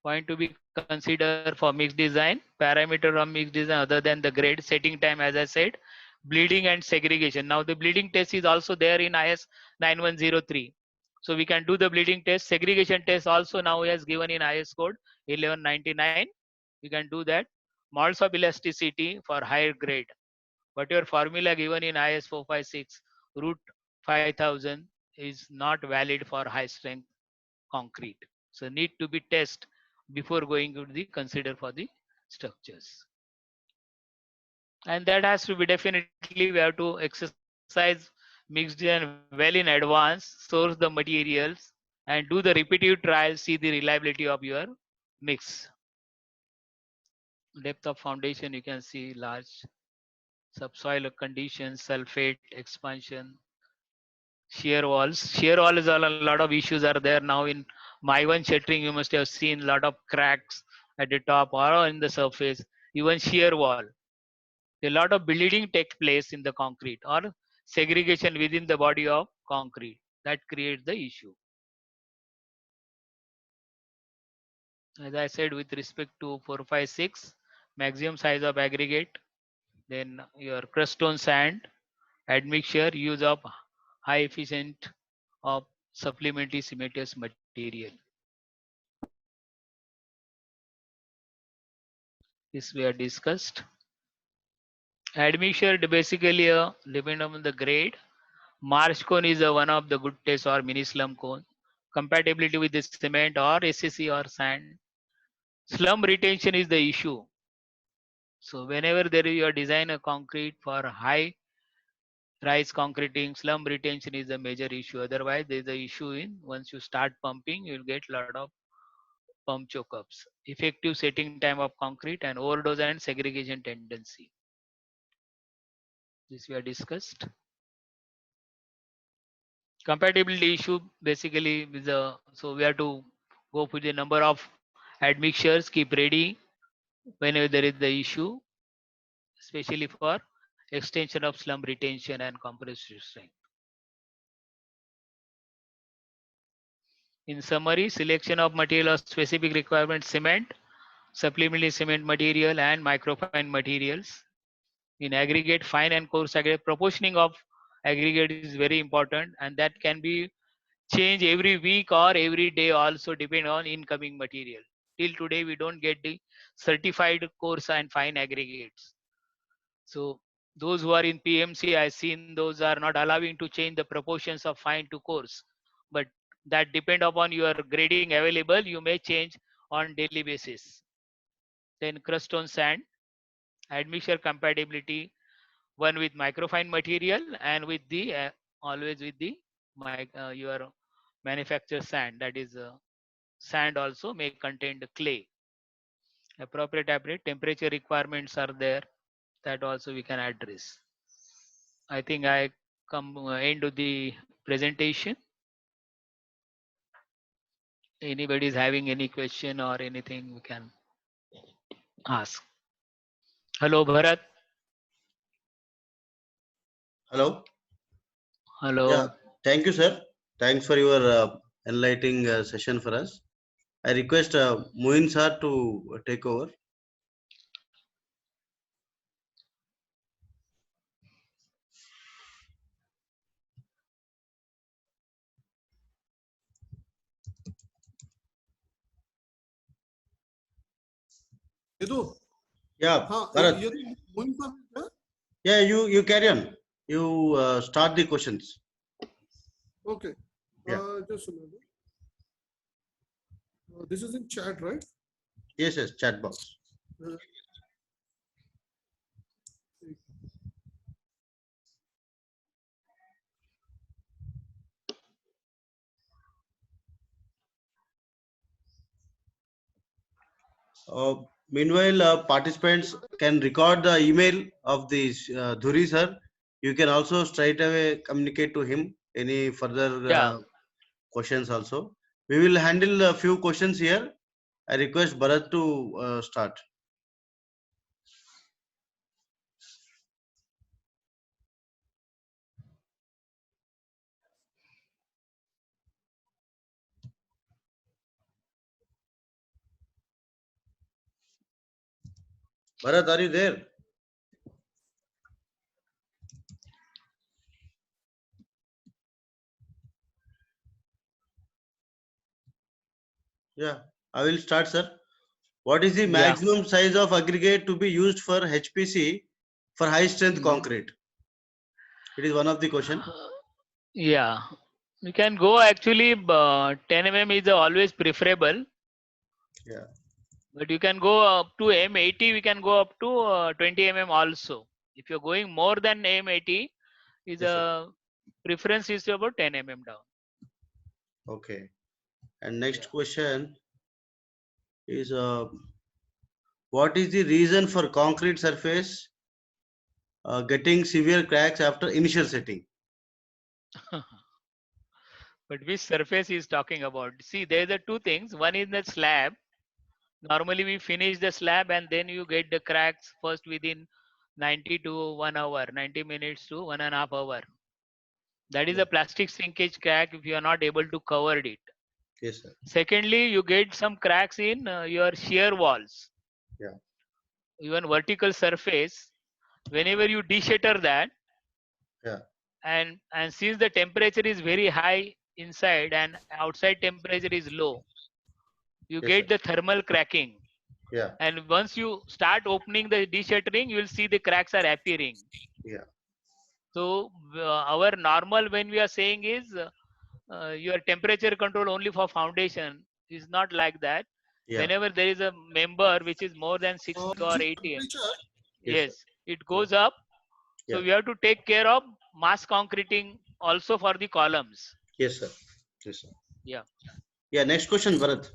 Point to be considered for mixed design. Parameter of mixed design other than the grade, setting time, as I said, bleeding and segregation. Now the bleeding test is also there in IS 9103. So we can do the bleeding test. Segregation test also now is given in IS code 1199. We can do that. Modes of elasticity for higher grade. But your formula given in IS 456 root 5000 is not valid for high strength concrete. So need to be tested before going to the consider for the structures. And that has to be definitely, we have to exercise mixed design well in advance, source the materials and do the repetitive trials, see the reliability of your mix. Depth of foundation, you can see large subsoil conditions, sulfate, expansion, shear walls. Shear wall is a lot of issues are there now in my one shuttering. You must have seen a lot of cracks at the top or in the surface, even shear wall. A lot of bleeding takes place in the concrete or segregation within the body of concrete. That creates the issue. As I said, with respect to 456, maximum size of aggregate, then your crust stone sand, admixture, use of high efficient of supplementary cementous material. This we have discussed. Admixture basically depend on the grade. Marsh cone is one of the good tests or mini slum cone. Compatibility with the cement or SCC or sand. Slum retention is the issue. So whenever there is your design a concrete for high rise concreting, slum retention is a major issue. Otherwise, there is a issue in once you start pumping, you will get a lot of pump choke ups. Effective setting time of concrete and overdose and segregation tendency. This we have discussed. Compatibility issue basically with the, so we have to go for the number of admixtures, keep ready whenever there is the issue, especially for extension of slum retention and compressive strength. In summary, selection of material of specific requirement: cement, supplementary cement material and microfine materials. In aggregate, fine and coarse aggregate, proportioning of aggregate is very important, and that can be changed every week or every day also depend on incoming material. Till today, we don't get the certified coarse and fine aggregates. So Those who are in PMC, I've seen those are not allowing to change the proportions of fine to coarse. But that depend upon your grading available, you may change on daily basis. Then crust on sand, admixture compatibility, one with microfine material and with the always with the your manufactured sand, that is sand also may contain the clay. Appropriate temperature requirements are there, that also we can address. I think I come end of the presentation. Anybody is having any question or anything, we can ask. Hello Bharat. Hello. Hello. Yeah. Thank you, sir. Thanks for your enlightening session for us. I request Moin sir to take over. Yadu, Yeah, Bharat. Yadu, Moin sir is there? Yeah, you carry on. You start the questions. Okay. Yeah. Just a minute. This is in chat, right? Yes, chat box. Meanwhile, participants can record the email of the Dhuri sir. You can also straight away communicate to him any further Yeah. questions also. We will handle a few questions here. I request Bharat to start. Bharat, are you there? Yeah, I will start, sir. What is the Yeah. maximum size of aggregate to be used for HPC for high strength concrete? It is one of the question. Yeah, we can go actually 10 mm is always preferable. Yeah. But you can go up to M80, we can go up to 20 mm also. If you're going more than M80, is Yes, a preference is to about 10 mm down. Okay. And next Yeah. question is what is the reason for concrete surface getting severe cracks after initial setting? But which surface is talking about? See, there are two things. One is the slab. Normally we finish the slab and then you get the cracks first within 90 to 1 hour, 90 minutes to 1.5 hour. That is Yeah. a plastic shrinkage crack if you are not able to cover it. Yes, sir. Secondly, you get some cracks in your shear walls. Yeah. Even vertical surface, whenever you deshatter that, Yeah. and since the temperature is very high inside and outside temperature is low, you Yes, get sir. the thermal cracking. Yeah. And once you start opening the deshattering, you will see the cracks are appearing. Yeah. So our normal when we are saying is your temperature control only for foundation is not like that. Yeah. Whenever there is a member which is more than 60 or 80, Temperature. Yes, sir. yes, it goes up. So Yeah. we have to take care of mass concreting also for the columns. Yes, sir. Yes, sir. Yeah. Yeah. Next question, Bharat.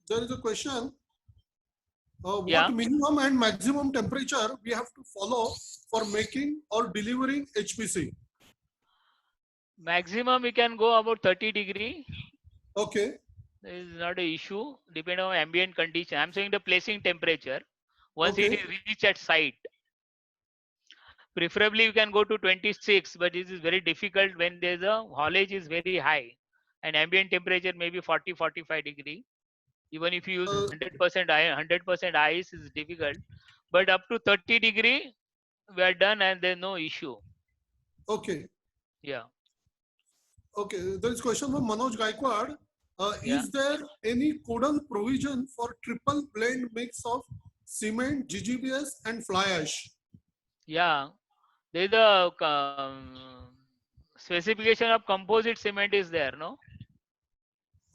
There is a question. Yeah. What minimum and maximum temperature we have to follow for making or delivering HPC? Maximum we can go about 30 degree. Okay. There is not an issue depending on ambient condition. I'm saying the placing temperature. Once it is reached at site, preferably you can go to 26, but this is very difficult when there's a haulage is very high and ambient temperature maybe 40, 45 degree. Even if you use 100% iron, 100% ice is difficult, but up to 30 degree we are done and there's no issue. Okay. Yeah. Okay. There is a question from Manoj Gaikwad. Yeah. Is there any codal provision for triple blend mix of cement, GGBS, and fly ash. Yeah, there is a specification of composite cement is there, no?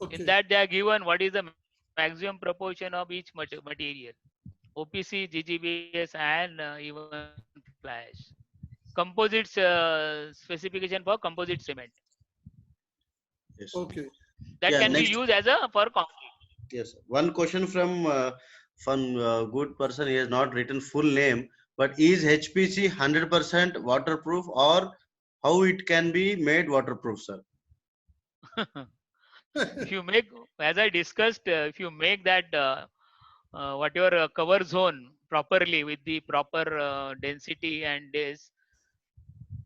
In Okay. that they are given what is the maximum proportion of each material. OPC, GGBS, and even fly ash. Composites specification for composite cement Yes. Okay. that Yeah, can be next. used as a for concrete. Yes. One question from good person. He has not written full name, but is HPC 100% waterproof, or how it can be made waterproof, sir? If you make, as I discussed, if you make that whatever cover zone properly with the proper density and this,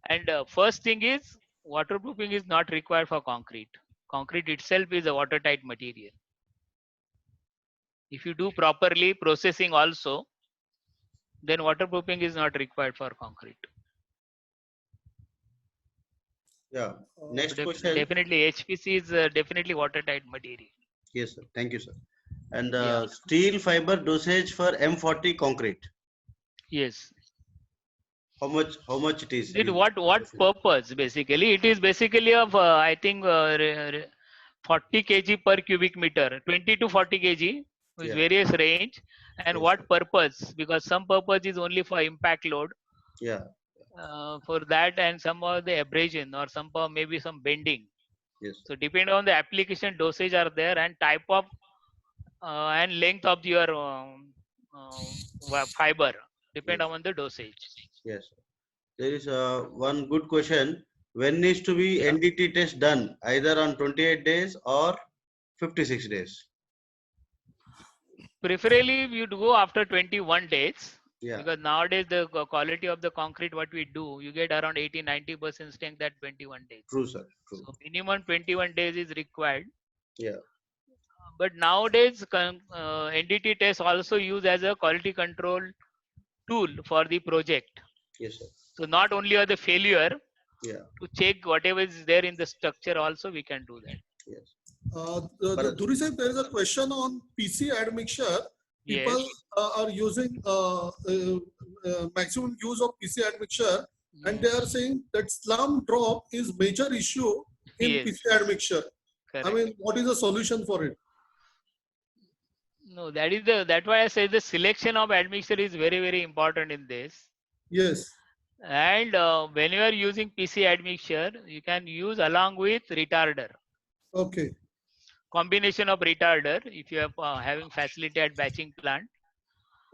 and first thing is waterproofing is not required for concrete. Concrete itself is a watertight material. If you do properly processing also, then waterproofing is not required for concrete. Yeah. Uh, Next So question. definitely HPC is definitely watertight material. Yes, sir. Thank you, sir. And Yeah. steel fiber dosage for M40 concrete. Yes. How much it is? Did what purpose basically? It is basically of I think 40 kg per cubic meter, 20 to 40 kg with Yeah. various range. And Yes, what sir. purpose? Because some purpose is only for impact load. Yeah. For that, and some of the abrasion or some maybe some bending. Yes. So depending on the application, dosage are there, and type of and length of your fiber depend Yes. on the dosage. Yes. There is one good question. When needs to be Yeah. NDT test done? Either on 28 days or 56 days? Preferably, you'd go after 21 days. Yeah. Because nowadays the quality of the concrete what we do, you get around 80-90% strength at 21 days. True, sir. True. So minimum 21 days is required. Yeah. But nowadays NDT test also used as a quality control tool for the project. Yes, sir. So not only are the failure, Yeah. to check whatever is there in the structure also we can do that. Yes. Dhuri sir, there is a question on PC admixture. People Yes. are using maximum use of PC admixture, and they are saying that slump drop is major issue in Yes. PC admixture. Correct. I mean, what is the solution for it? No, that's why I say the selection of admixture is very important in this. Yes. And when you are using PC admixture, you can use along with retarder. Okay. Combination of retarder if you are having facility at batching plant.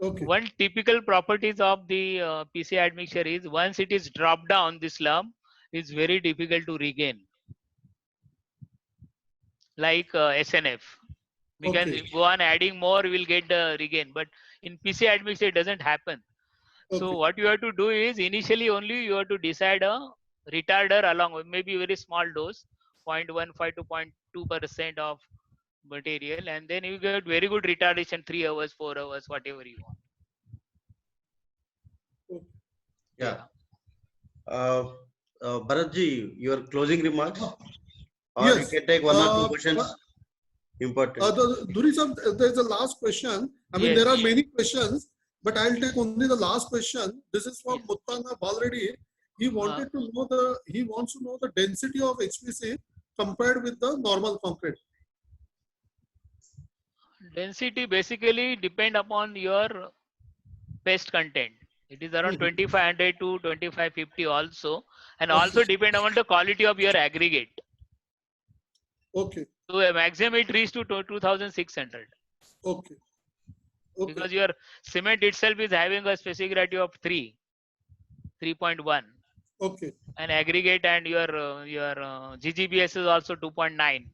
Okay. One typical properties of the PC admixture is once it is dropped down, this lump is very difficult to regain. Like SNF. We can Okay. go on adding more, we'll get the regain. But in PC admixture, it doesn't happen. So Okay. what you have to do is initially only you have to decide a retarder along with maybe very small dose, 0.15 to 0.2% of material, and then you get very good retardation, 3 hours, 4 hours, whatever you want. Yeah. Bharatji, your closing remarks? Or Yes. you can take one or two questions. Important. Dhuri sir, there's a last question. I mean, Yes. there are many questions, but I'll take only the last question. This is from Yes. Muttanga Balreddy. He wanted to know he wants to know the density of HPC compared with the normal concrete. Density basically depend upon your paste content. It is around 2500 to 2550 also, and also depend on the quality of your aggregate. Okay. So a maximum it reaches to 2600. Okay. Okay. Because your cement itself is having a specific gravity of 3.1. Okay. And aggregate and your GGBS is also 2.9.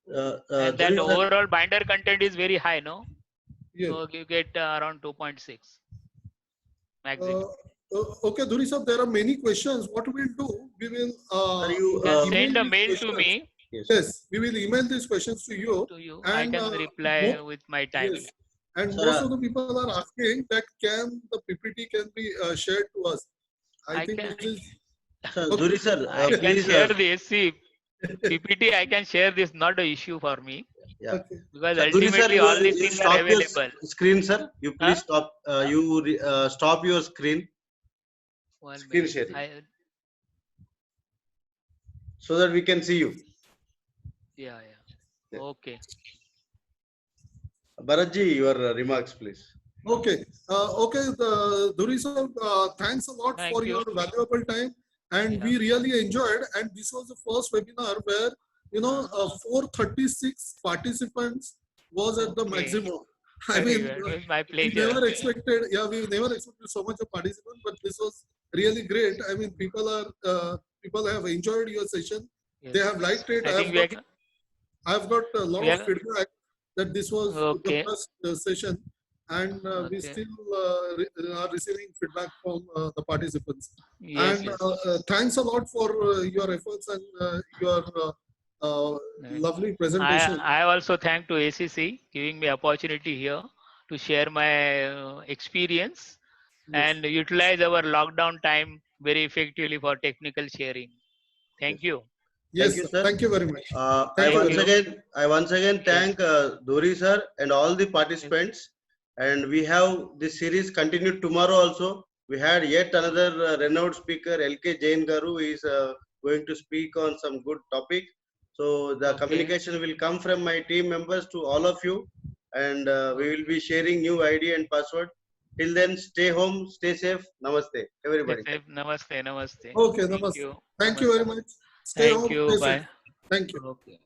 And that overall binder content is very high, no? Yes. So you get around 2.6 maximum. Okay, Dhuri sir, there are many questions. What we'll do, we will You can send a email mail these to questions. me. Yes, we will email these questions to you. I And, can reply mo- with my time. Yes. And Sir, most of the people are asking that the PPT can be shared to us. I think can- this is. Sir, Dhuri sir, I can please. share this. See, PPT, I can share this, not an issue for me. Yeah. Okay. because Sir, Duri sir, ultimately all these you things are stop your available. screen, sir. You please Huh? stop. Stop your screen One screen minute. sharing so that we can see you. Yeah. Yeah. Okay. Bharatji, your remarks, please. Okay. Okay. Dhuri sir, thanks a lot Thank for you. your valuable time, and Yeah. we really enjoyed. And this was the first webinar where 436 participants was at the Okay. maximum. I Very mean, good. It was my we pleasure. never expected. Yeah, we never expected so much of participants, but this was really great. I mean, people have enjoyed your session. Yes. They have liked it. I think we are. I have got a lot We of are feedback that this was the okay. best session, and we Okay. still are receiving feedback from the participants. Yes. And Yes. thanks a lot for your efforts and your Right. lovely presentation. I also thank to ACC giving me opportunity here to share my experience Yes. and utilize our lockdown time very effectively for technical sharing. Thank you. Yes, Thank you, sir. sir. Thank you very much. I Thank you Thank once very much. you. again Yes. thank Dori sir and all the Yes. participants. And we have this series continued tomorrow also. We had yet another renowned speaker, LK Jain Garu, is going to speak on some good topic. So the Okay. communication will come from my team members to all of you, and we will be sharing new ID and password. Till then, stay home, stay safe. Namaste, everybody. Stay safe. Namaste. Namaste. Okay, Thank namaste. you. Thank you very Namaste. much. Stay Thank home, you. stay safe. Bye. Thank you. Okay.